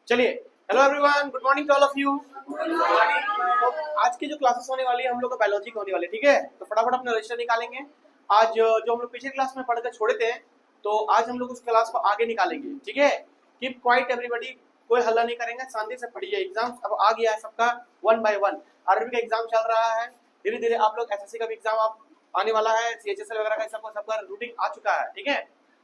चलिए, hello everyone, good morning to all of you. तो आज की जो क्लासेस होने वाली है हम लोग को बायोलॉजी की होने वाली है, ठीक है। तो फटाफट अपना रजिस्टर निकालेंगे। आज जो हम लोग पिछले क्लास में पढ़कर छोड़े थे, तो आज हम लोग उस क्लास को आगे निकालेंगे, ठीक है। कीप क्वाइट एवरीबॉडी, कोई हल्ला नहीं करेंगे, शांति से पढ़िए। एग्जाम अब आ गया है सबका, वन बाय वन। आरबी का एग्जाम चल रहा है, धीरे धीरे आप लोग एसएससी का भी एग्जाम आप आने वाला है, सीएचएसएल वगैरह का सबका रूटीन आ चुका है, ठीक है।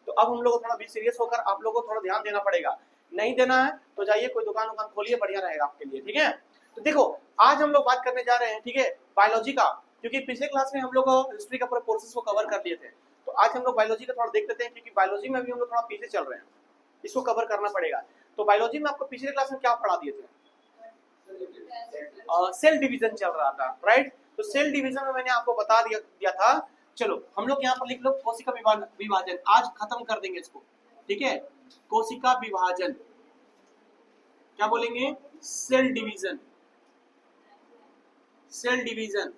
तो अब हम लोग को थोड़ा भी सीरियस होकर आप लोगों को थोड़ा ध्यान देना पड़ेगा। नहीं देना है तो जाइए कोई दुकान खोलिए, बढ़िया रहेगा आपके लिए, ठीक है। तो देखो, आज हम लोग बात करने जा रहे हैं, ठीक है, बायोलॉजी का। क्योंकि पिछले क्लास में हम लोग हिस्ट्री का पूरे कोर्सेज को कवर कर लिए थे, तो आज हम लोग बायोलॉजी का थोड़ा देख लेते हैं, क्योंकि बायोलॉजी में भी हम लोग थोड़ा पीछे चल रहे हैं, इसको कवर करना पड़ेगा। तो बायोलॉजी में आपको पिछले क्लास में क्या पढ़ा दिए थे? सेल डिवीजन चल रहा था, राइट। तो सेल डिवीजन में मैंने आपको बता दिया था। चलो हम लोग यहाँ पर लिख लो, कोशिका विभाजन आज खत्म कर देंगे इसको, ठीक है। कोशिका विभाजन क्या बोलेंगे? Cell division. सेल डिवीजन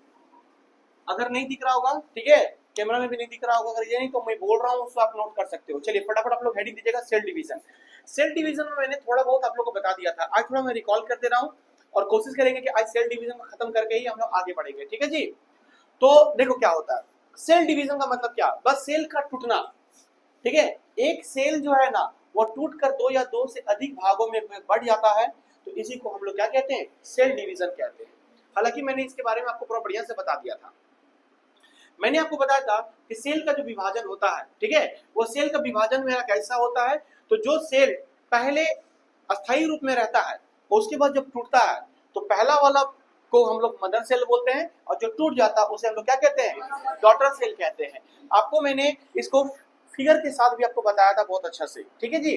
अगर नहीं दिख रहा होगा, ठीक है, कैमरा में भी नहीं दिख रहा होगा, अगर ये नहीं तो मैं बोल रहा हूँ उसको आप नोट कर सकते हो। चलिए फटाफट आप लोग हेडिंग दीजिएगा, सेल डिवीजन। सेल डिवीजन में मैंने थोड़ा बहुत आप लोग को बता दिया था, आज थोड़ा मैं रिकॉल कर दे रहा हूँ और कोशिश करेंगे कि आज सेल डिवीजन को खत्म करके ही हम लोग आगे बढ़ेंगे, ठीक है जी। तो देखो क्या होता है सेल डिवीजन का मतलब, क्या? बस सेल का टूटना, ठीक है। एक सेल जो है ना, वो टूट कर दो या दो से अधिक भागों में बढ़ जाता है, तो इसी को हम लोग क्या कहते हैं? सेल डिवीजन कहते हैं। हालांकि मैंने इसके बारे में आपको पूरा बढ़िया से बता दिया था। मैंने आपको बताया था कि सेल का जो विभाजन होता है, ठीक है, वो सेल का विभाजन मेरा कैसा होता है। तो जो सेल पहले अस्थायी रूप में रहता है, उसके बाद जब टूटता है, तो पहला वाला को हम लोग मदर सेल बोलते हैं, और जो टूट जाता है उसे हम लोग क्या कहते हैं? डॉटर सेल कहते हैं। आपको मैंने इसको फिगर के साथ भी आपको बताया था बहुत अच्छा से, ठीक है जी।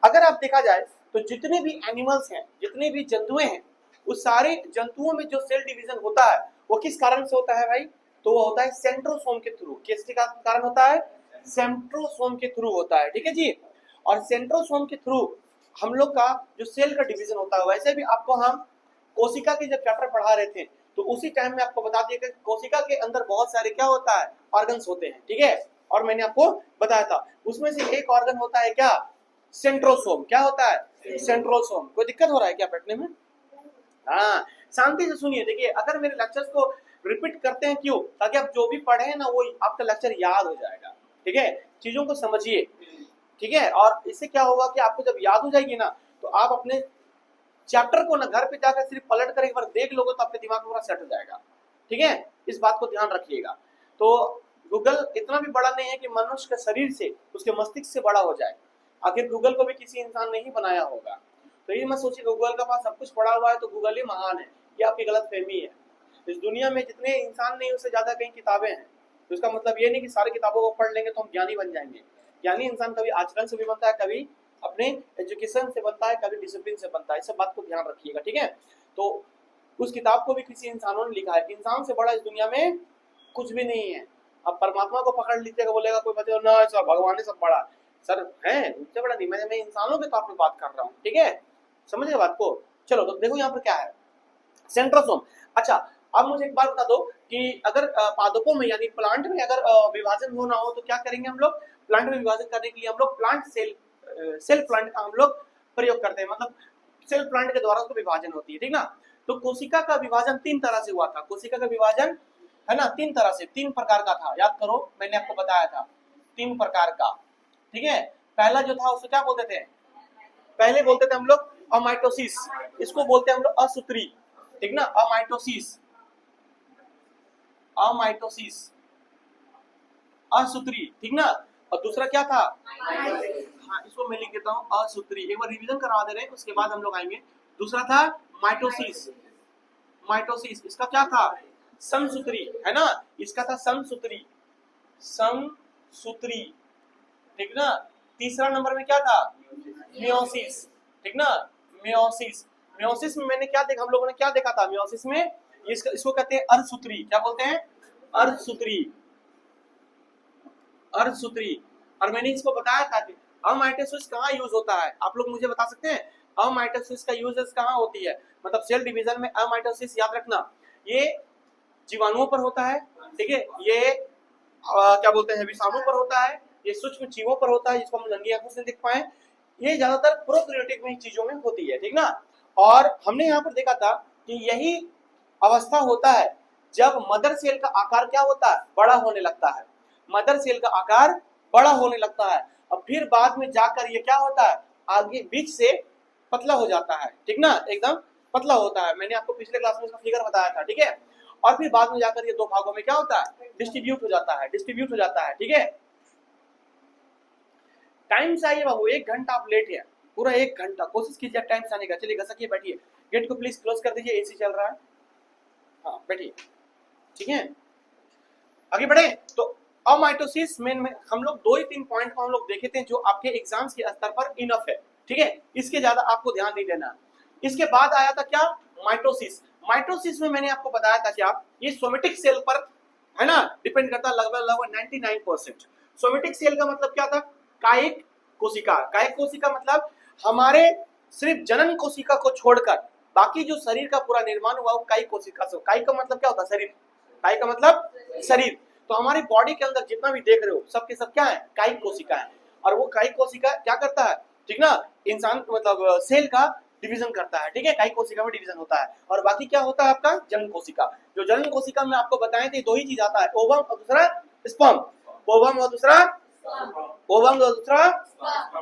अगर आप देखा जाए तो जितने भी एनिमल्स हैं, जितने भी जंतुएं हैं, उस सारे जंतुओं में जो सेल डिवीजन होता है वो किस कारण से होता है भाई? तो वो होता है सेंट्रोसोम के थ्रू। किसके कारण होता है? सेंट्रोसोम के थ्रू होता है, ठीक है जी। और सेंट्रोसोम के थ्रू हम लोग का जो सेल का डिवीजन होता है, वैसे भी आपको हम कोशिका के जब चैप्टर पढ़ा रहे थे, तो उसी टाइम में आपको बता दिया कि कोशिका के अंदर बहुत सारे क्या होता है? ऑर्गन्स होते हैं, ठीक है। और मैंने आपको बताया था उसमें से एक ऑर्गन होता है क्या? सेंट्रोसोम। क्या होता है? सेंट्रोसोम। कोई दिक्कत हो रहा है क्या बैठने में? हाँ, शांति से सुनिए। देखिए, अगर मेरे लेक्चर्स को रिपीट करते हैं, क्यों? ताकि आप जो भी पढ़े हैं ना, वो आपका लेक्चर याद हो जाएगा, ठीक है। चीजों को समझिए, ठीक है। और इससे क्या होगा कि आपको जब याद हो जाएगी ना, तो आप अपने चैप्टर को ना घर पे जाकर सिर्फ पलट कर एक बार देख लोगे तो आपके दिमाग में पूरा सेट हो जाएगा, ठीक है। इस बात को ध्यान रखिएगा। तो गूगल इतना भी बड़ा नहीं है कि मनुष्य के शरीर से, उसके मस्तिष्क से बड़ा हो जाए। आखिर गूगल को भी किसी इंसान ने ही बनाया होगा। तो ये मत सोचिए गूगल के पास सब कुछ पड़ा हुआ है तो गूगल ही महान है, ये आपकी गलत फहमी है। इस दुनिया में जितने इंसान नहीं, उससे ज्यादा कई किताबें हैं। तो इसका मतलब ये नहीं कि सारी किताबों को पढ़ लेंगे तो हम ज्ञानी बन जाएंगे। ज्ञानी इंसान कभी आचरण से भी बनता है, कभी अपने एजुकेशन से बनता है, कभी डिसिप्लिन से बनता है। इस सब बात को ध्यान रखिएगा, ठीक है। तो उस किताब को भी किसी इंसानों ने लिखा है। इंसान से बड़ा इस दुनिया में कुछ भी नहीं है। अब परमात्मा को पकड़ लीजिएगा, बोलेगा कोई बच्चे ना सर भगवान सब बड़ा सर है, उससे बड़ा नहीं। मैं इंसानों के तौर पे बात कर रहा हूँ, ठीक है। समझ गए बात को? चलो तो देखो यहाँ पर क्या है, सेंट्रोसोम। अच्छा, अब मुझे एक बात बता दो कि अगर पादपों में यानी प्लांट में अगर विभाजन होना हो तो क्या करेंगे हम लोग? प्लांट में विभाजन करने के लिए हम लोग प्लांट सेल प्लांट का हम लोग प्रयोग करते हैं। मतलब सेल प्लांट के द्वारा उसको विभाजन होती है, ठीक ना। तो कोशिका का विभाजन तीन तरह से हुआ था। कोशिका का विभाजन है ना, तीन तरह से, तीन प्रकार का था। याद करो, मैंने आपको बताया था तीन प्रकार का, ठीक है। पहला जो था उसको क्या बोलते थे? पहले बोलते थे हम लोग अमाइटोसिस, इसको बोलते हैं हम लोग असूत्री, ठीक ना। अमाइटोसिस, अमाइटोसिस, असूत्री, ठीक ना। और दूसरा क्या था? हाँ, इसको मैं लिख देता हूँ असूत्री। एक बार रिवीजन करवा दे रहे हैं, उसके बाद हम लोग आएंगे। दूसरा था माइटोसिस, माइटोसिस। इसका क्या था? समसूत्री, है ना। इसका था समसूत्री, समसूत्री, ठीक ना। तीसरा नंबर में क्या था? मियोसिस, ठीक ना। मियोसिस, मियोसिस में मैंने क्या देखा, हम लोगों ने क्या देखा था मियोसिस में? इसको कहते हैं अर्धसूत्री। क्या बोलते हैं? अर्धसूत्री, अर्धसूत्री। और मैंने इसको बताया था कि अमाइटोसिस कहाँ यूज होता है। आप लोग मुझे बता सकते हैं अमाइटोसिस का यूजेस कहाँ होती है? मतलब सेल डिवीजन में अमाइटोसिस, याद रखना, ये जीवाणुओं पर होता है, ठीक है। ये क्या बोलते हैं, विषाणु पर होता है। ये सूक्ष्म जीवों पर होता है, जिसको हम नंगी आंखों से देख पाए। ये ज्यादातर प्रोकैरियोटिक में चीजों में होती है, ठीक ना। और हमने यहाँ पर देखा था कि यही अवस्था होता है जब मदर सेल का आकार क्या होता है, बड़ा होने लगता है। मदर सेल का आकार बड़ा होने लगता है और फिर बाद में जाकर ये क्या होता है, आगे बीच से पतला हो जाता है, ठीक ना, एकदम पतला होता है। मैंने आपको पिछले क्लास में इसका फिगर बताया था, ठीक है। और फिर बाद में जाकर ये दो भागों में क्या होता है, डिस्ट्रीब्यूट हो जाता है, डिस्ट्रीब्यूट हो जाता है, ठीक है। टाइम से आइए बाबू, 1 घंटा आप लेट है, पूरा 1 घंटा कोशिश कीजिए टाइम से आने का। चलिए घसकिए, बैठिए, गेट को प्लीज क्लोज कर दीजिए, एसी चल रहा है। हाँ बैठिए, ठीक है। आगे बढ़े तो अमाइटोसिस में हम लोग 2 ही 3 पॉइंट को हम लोग देखे थे जो आपके एग्जाम्स के स्तर पर इनफ है, ठीक है। इसके ज्यादा आपको ध्यान नहीं देना। इसके बाद आया था क्या, माइटोसिस। माइटोसिस में मैंने आपको बताया था क्या, ये सोमेटिक सेल पर है ना डिपेंड करता है लगभग 99%। सोमेटिक सेल का मतलब क्या था, कायिक कोशिका। कायिक कोशिका मतलब हमारे सिर्फ जनन कोशिका को छोड़कर बाकी जो शरीर का पूरा निर्माण हुआ वो कायिक कोशिका से। कायिक का मतलब क्या होता है, शरीर। कायिक का मतलब शरीर। तो हमारी बॉडी के अंदर जितना भी देख रहे हो सब के सब क्या है, कायिक कोशिका है। और वो कायिक कोशिका क्या करता है, ठीक ना, इंसान मतलब सेल का डिवीजन करता है, ठीक है। कायिक कोशिका में डिवीजन होता है। और बाकी क्या होता है आपका, जनन कोशिका। जो जनन कोशिका में आपको बताए थे 2 ही चीज आता है, ओवम और दूसरा स्पर्म। ओवम और दूसरा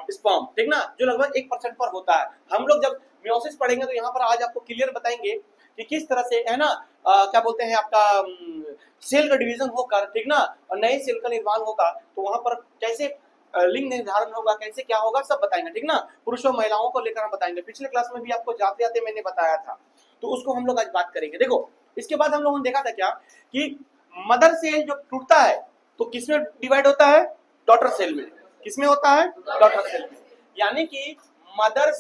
स्पर्म, ठीक ना, जो लगभग 1% पर होता है। हम लोग जब मियोसिस पढ़ेंगे तो यहाँ पर आज आपको क्लियर बताएंगे कि किस तरह से है ना क्या बोलते हैं आपका सेल का डिवीजन होकर, ठीक ना, और नए सेल का निर्माण होगा तो वहां पर कैसे लिंग निर्धारण होगा, कैसे क्या होगा सब बताएंगे, ठीक ना। पुरुषों महिलाओं को लेकर हम बताएंगे। पिछले क्लास में भी आपको जाते जाते मैंने बताया था, तो उसको हम लोग आज बात करेंगे। देखो इसके बाद हम लोगों ने देखा था क्या कि मदर सेल जब टूटता है तो किसमें डिवाइड होता है, डॉटर सेल में। किसमें होता है, डॉटर सेल में। यानी कि मदर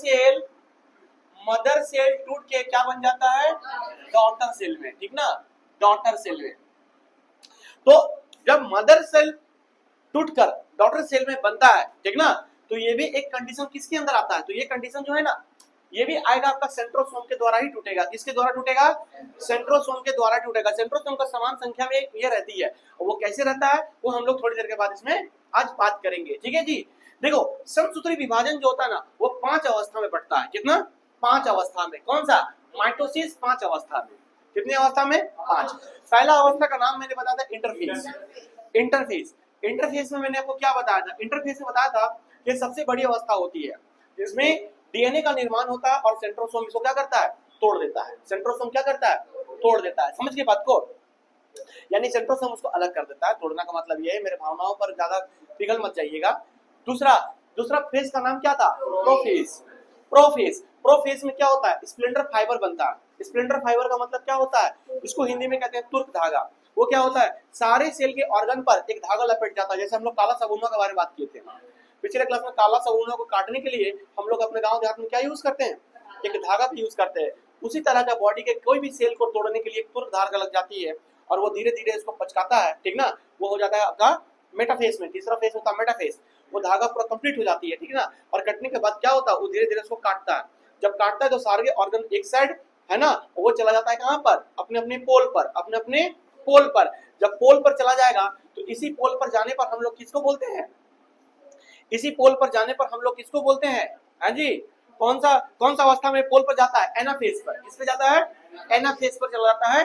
सेल टूट के क्या बन जाता है, डॉटर सेल में, ठीक ना, डॉटर सेल में। तो जब मदर सेल टूटकर डॉटर सेल में बनता है, ठीक ना, तो ये भी एक कंडीशन किसके अंदर आता है, तो ये कंडीशन जो है ना ये भी आएगा आपका सेंट्रोसोम के द्वारा ही टूटेगा। किसके द्वारा टूटेगा, सेंट्रोसोम के द्वारा टूटेगा। सेंट्रोसोम का समान संख्या में ये रहती है, और वो कैसे रहता है वो हम लोग थोड़ी देर के बाद इसमें आज बात करेंगे, ठीक है जी। देखो समसूत्री विभाजन जो होता है ना वो 5 अवस्था में बढ़ता है। कितना, 5 अवस्था में। कौन सा, माइटोसिस 5 अवस्था में। कितनी अवस्था में, 5। पहला अवस्था का नाम मैंने बताया था इंटरफेज। इंटरफेज, इंटरफेज में मैंने आपको क्या बताया था, इंटरफेज में बताया था कि सबसे बड़ी अवस्था होती है जिसमें डीएनए का निर्माण होता है और सेंट्रोसोम इसको क्या करता है, तोड़ देता है। सेंट्रोसोम क्या करता है, तोड़ देता है। समझ गए बात को, यानी सेंट्रोसोम उसको अलग कर देता है। तोड़ना का मतलब ये है, मेरे भावनाओं पर ज्यादा पिघल मत जाइएगा। दूसरा फेज का नाम क्या था, प्रोफेज। प्रोफेज में क्या होता है, स्प्लेंडर फाइबर बनता है। स्प्लेंडर फाइबर का मतलब क्या होता है, इसको हिंदी में कहते हैं तुर्क धागा। वो क्या होता है, सारे सेल के ऑर्गन पर एक धागा लपेट जाता है। जैसे हम लोग काला सबूना के बारे में बात किए थे पिछले क्लास में, काला सबूना को काटने के लिए हम लोग अपने गांव देहात में क्या यूज करते हैं, एक धागा का यूज करते हैं। उसी तरह का बॉडी के कोई भी सेल को तोड़ने के लिए एक तुर्क धागा लग जाती है और वो धीरे धीरे इसको पचकाता है, ठीक ना, वो हो जाता है आपका मेटाफेज में। तीसरा फेज होता है मेटाफेज, वो धागा पूरा कंप्लीट हो जाती है, ठीक ना। और कटने के बाद क्या होता है, वो धीरे धीरे उसको काटता है। जब काटता है तो सारे ऑर्गन एक साइड है ना, वो चला जाता है कहाँ पर, अपने अपने पोल पर, अपने अपने पोल पर। जब पोल पर चला जाएगा तो इसी पोल पर जाने पर हम लोग किसको बोलते हैं, इसी पोल पर जाने पर हम लोग किसको बोलते हैं, हाँ जी, कौन सा अवस्था में पोल पर जाता है, एनाफेज पर। किस पे जाता है, एनाफेज पर चला जाता है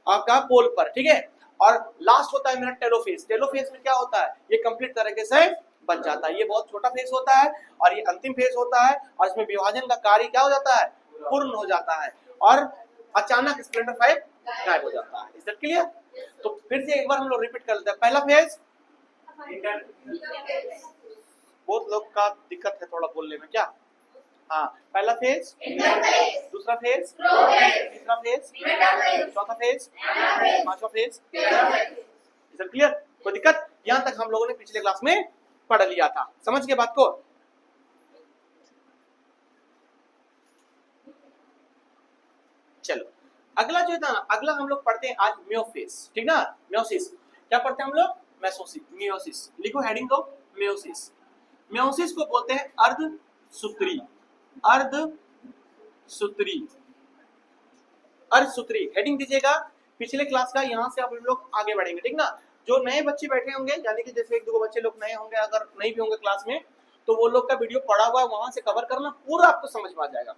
आपका पोल पर, ठीक है। और लास्ट होता है मेरा टेलोफेज। टेलोफेज में क्या होता है, ये कंप्लीट तरीके से बन जाता है। ये बहुत छोटा फेज होता है और ये अंतिम फेज होता है और इसमें विभाजन का कार्य क्या हो जाता है, पूर्ण हो जाता है और अचानक स्प्लेंडर फाइव गायब हो जाता है। Is that clear? तो फिर से एक बार हम लोग रिपीट कर लेते हैं। पहला फेज, बहुत लोग का दिक्कत है थोड़ा बोलने में, क्या, हाँ, पहला फेज, दूसरा फेज, तीसरा फेज, चौथा फेज, पांचवा फेज। Is that clear? कोई दिक्कत? यहाँ तक हम लोगों ने पिछले क्लास में पढ़ लिया था। समझ गए बात को? चलो अगला जो है ना, अगला हम लोग पढ़ते हैं आज म्योफेज, ठीक ना, म्योसिस। क्या पढ़ते हैं हम लोग, मेसोसिस, म्योसिस। लिखो हेडिंग को, म्योसिस। म्योसिस को बोलते हैं अर्धसूत्री, अर्धसूत्री, अर्धसूत्री। हेडिंग दीजिएगा पिछले क्लास का, यहाँ से अब हम लोग आगे बढ़ेंगे, ठीक ना। जो नए बच्चे बैठे होंगे, यानी कि जैसे 1-2 बच्चे लोग नए होंगे, अगर नहीं भी होंगे क्लास में, तो वो लोग का वीडियो पड़ा हुआ है, वहां से कवर करना, पूरा आपको समझ में आ जाएगा।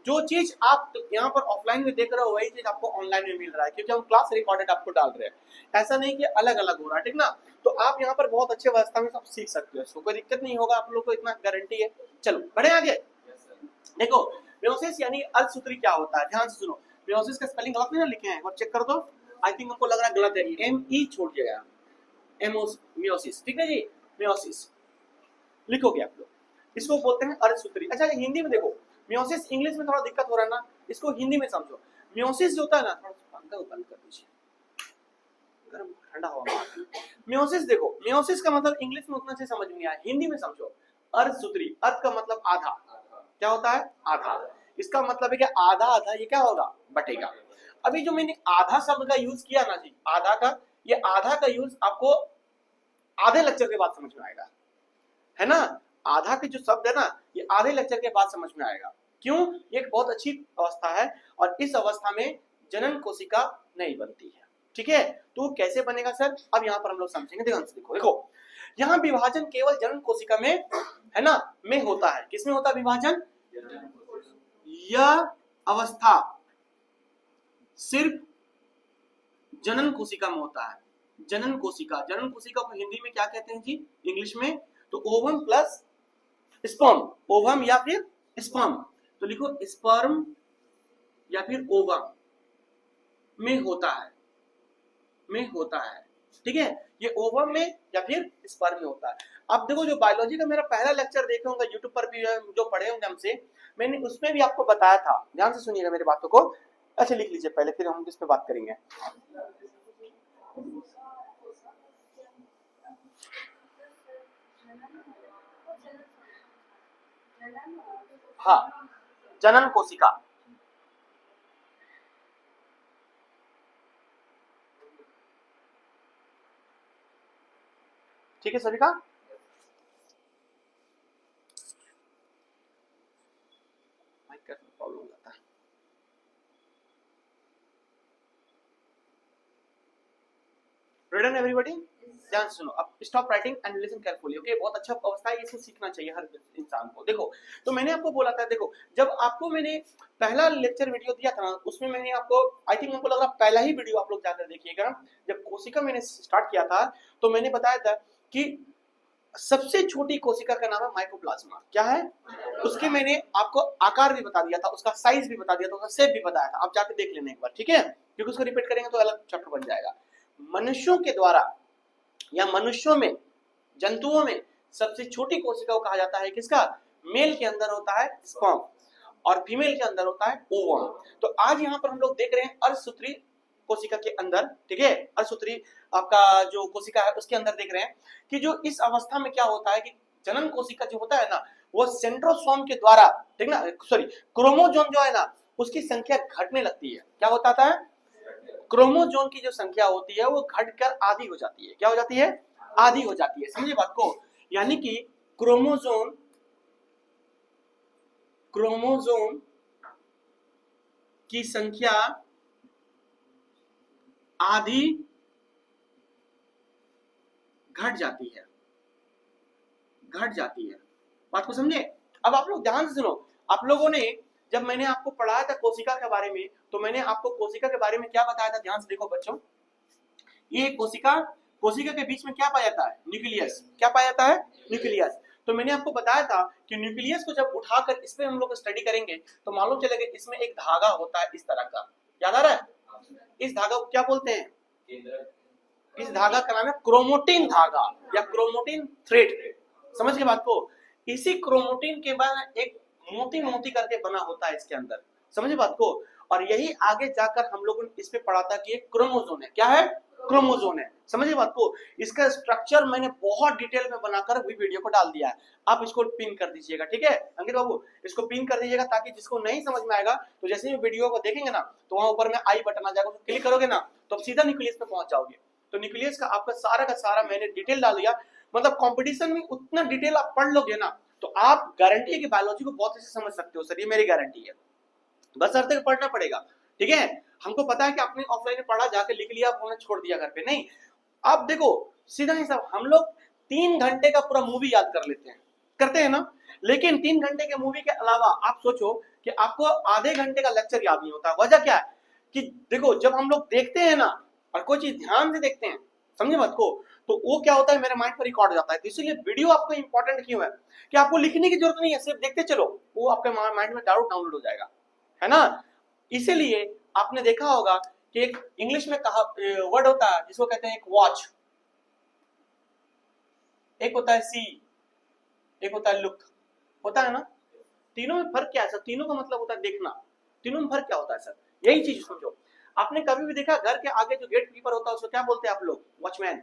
जो चीज आप यहाँ पर ऑफलाइन में देख रहे हो वही चीज आपको ऑनलाइन में मिल रहा है, क्योंकि हम क्लास रिकॉर्डेड आपको डाल रहे हैं। ऐसा नहीं कि अलग अलग हो रहा है, ठीक ना। तो आप यहाँ पर बहुत अच्छे अवस्था में सब सीख सकते हो, इसको कोई दिक्कत नहीं होगा, आप लोग को इतना गारंटी है। चलो बढ़े आगे। देखो मेयोसिस यानी अर्धसूत्री क्या होता है, ध्यान से सुनो। मेयोसिस का स्पेलिंग गलत नहीं ना लिखे हैं, और चेक कर दो। आई थिंक हमको लग रहा है गलत है, एम-ई छोड़ दिया गया, मेयोसिस, ठीक है जी, मेयोसिस लिखोगे आप लोग, इसको बोलते हैं अर्धसूत्री। अच्छा हिंदी में देखो, मेयोसिस इंग्लिश में थोड़ा दिक्कत हो रहा है ना, इसको हिंदी में समझो। मेयोसिस जो होता है ना, थोड़ा पंखा बंद कर दीजिए, गर्म ठंडा हवा में। मेयोसिस देखो, मेयोसिस का मतलब इंग्लिश में उतना से समझ में नहीं आया, हिंदी में समझो। अर्धसूत्री, अर्ध का मतलब आधा, क्या होता है आधा, इसका मतलब है कि आधा आधा ये क्या होगा, बटेगा। अभी जो मैंने आधा शब्द का यूज किया ना जी, आधा का, ये आधा का यूज आपको आधे लेक्चर के बाद समझ में आएगा, है ना। आधा के जो शब्द है ना, ये आधे लेक्चर के बाद समझ में आएगा। क्यों, ये एक बहुत अच्छी अवस्था है, और इस अवस्था में जनन कोशिका नहीं बनती है, ठीक है। तो कैसे बनेगा सर, अब यहाँ पर हम लोग समझेंगे। ध्यान से देखो, देखो यहाँ विभाजन केवल जनन कोशिका में, है ना, में होता है। किसमें होता है विभाजन, यह अवस्था सिर्फ जनन कोशिका में होता है। जनन कोशिका, जनन कोशिका को हिंदी में क्या कहते हैं जी, इंग्लिश में, तो ओवम प्लस स्पर्म, ओवम या फिर स्पर्म, तो लिखो स्पर्म या फिर ओवम में होता है, में होता है, ठीक है। ये ओवम में या फिर स्पर्म में होता है। अब देखो जो बायोलॉजी का मेरा पहला लेक्चर देखे होंगे यूट्यूब पर भी, जो पढ़े होंगे हमसे, मैंने उसमें भी आपको बताया था, ध्यान से सुनिएगा मेरी बातों को। अच्छा लिख लीजिए पहले, फिर हम इस पे बात करेंगे। हाँ, जनन कोशिका, ठीक है सभी का। प्रॉब्लम होता है। Ready everybody? ध्यान सुनो, अब stop writing and listen carefully, okay. बहुत अच्छा अवस्था है, इसको सीखना चाहिए हर इंसान को। देखो तो मैंने आपको बोला था, देखो जब आपको मैंने पहला लेक्चर वीडियो दिया था ना, उसमें मैंने आपको, आई थिंक हमको लग रहा पहला ही वीडियो आप लोग जाकर देखिएगा। जब कोशिका मैंने स्टार्ट किया था तो मैंने बताया था कि सबसे छोटी कोशिका का नाम है माइकोप्लाज्मा, क्या है, उसके मैंने आपको आकार भी बता दिया था, उसका साइज भी बता दिया था, उसका शेप भी बताया था। आप जाके देख लेना एक बार, ठीक है, क्योंकि उसको रिपीट करेंगे तो अलग चैप्टर बन जाएगा। मनुष्यों के द्वारा या मनुष्यों में, जंतुओं में सबसे छोटी कोशिका को कहा जाता है किसका, मेल के अंदर होता है स्पर्म और फीमेल के अंदर होता है ओवम। तो आज यहाँ पर हम लोग देख रहे हैं अर्धसूत्री कोशिका के अंदर, ठीक है, अर्धसूत्री आपका जो कोशिका है उसके अंदर देख रहे हैं कि जो इस अवस्था में क्या होता है कि जनन कोशिका जो होता है ना, वो सेंट्रोसोम के द्वारा, ठीक ना, सॉरी क्रोमोजोम जो है ना, उसकी संख्या घटने लगती है। क्या होता है, क्रोमोजोम की जो संख्या होती है वो घटकर आधी हो जाती है। क्या हो जाती है, आधी हो जाती है, समझिए बात को। यानी कि क्रोमोजोम, क्रोमोजोम की संख्या आधी घट जाती है, घट जाती है, बात को समझे। अब आप लोग ध्यान से सुनो, आप लोगों ने, जब मैंने आपको पढ़ाया था कोशिका के बारे में, तो मैंने आपको कोशिका के बारे में क्या बताया था, ध्यान से देखो बच्चों। ये कोशिका, कोशिका के बीच में क्या पाया जाता है, न्यूक्लियस, क्या पाया जाता है, न्यूक्लियस। तो मैंने आपको बताया था कि न्यूक्लियस को जब उठाकर इस पे हम लोग स्टडी करेंगे तो मालूम चलेगा इसमें एक धागा होता है इस तरह का, याद आ रहा है, इस धागा को क्या बोलते हैं, इस धागा का नाम है क्रोमोटिन धागा या क्रोमोटिन थ्रेड, समझ के बात को। इसी क्रोमोटिन के बाद एक मोती मोती करके बना होता है इसके अंदर, समझे बात को। और यही आगे जाकर हम लोगों ने इस पे पढ़ा था कि एक क्रोमोजोम है, क्या है, क्रोमोजोम है, समझिए बात को। इसका स्ट्रक्चर मैंने बहुत डिटेल में बनाकर भी वीडियो को डाल दिया है, आप इसको पिन कर दीजिएगा, ठीक है अंकित बाबू, इसको पिन कर दीजिएगा, ताकि जिसको नहीं समझ में आएगा तो जैसे ही वीडियो को देखेंगे ना, तो वहां ऊपर में आई बटन आ जाएगा, उसको क्लिक करोगे ना तो आप सीधा न्यूक्लियस पे पहुंच जाओगे। तो न्यूक्लियस का आपका सारा का सारा मैंने डिटेल डाल दिया, मतलब कंपटीशन में उतना डिटेल आप पढ़ लोगे ना तो आप गारंटी है कि बायोलॉजी को बहुत अच्छे से समझ सकते हो सर, ये मेरी गारंटी है। बस अर्थ तक पढ़ना पड़ेगा, ठीक है। हमको पता है कि आपने ऑफलाइन में पढ़ा, जाके लिख लिया, आपने छोड़ दिया घर पे, नहीं। अब देखो सीधा ही सब हम लोग 3 घंटे का पूरा मूवी याद कर लेते हैं, करते हैं ना। लेकिन 3 घंटे के मूवी के अलावा आप सोचो कि आपको आधे घंटे का लेक्चर याद नहीं होता। वजह क्या है कि देखो, जब हम लोग देखते हैं ना और कोई चीज ध्यान से देखते हैं, समझे बात को, तो वो क्या होता है, मेरे माइंड पर रिकॉर्ड हो जाता है। तो इसीलिए वीडियो आपको इंपॉर्टेंट क्यों है कि आपको लिखने की जरूरत नहीं है, सिर्फ देखते चलो, वो आपके माइंड में डाउनलोड हो जाएगा, है ना। इसीलिए आपने देखा होगा कि एक इंग्लिश में कहा वर्ड होता है जिसको कहते हैं एक वॉच, एक होता है सी, एक होता है लुक, होता है ना। तीनों में फर्क क्या है सर? तीनों का मतलब होता है देखना। तीनों में फर्क क्या होता है सर? यही चीज समझो। आपने कभी भी देखा घर के आगे जो गेट कीपर होता है उसको क्या बोलते हैं आप लोग? वॉचमैन।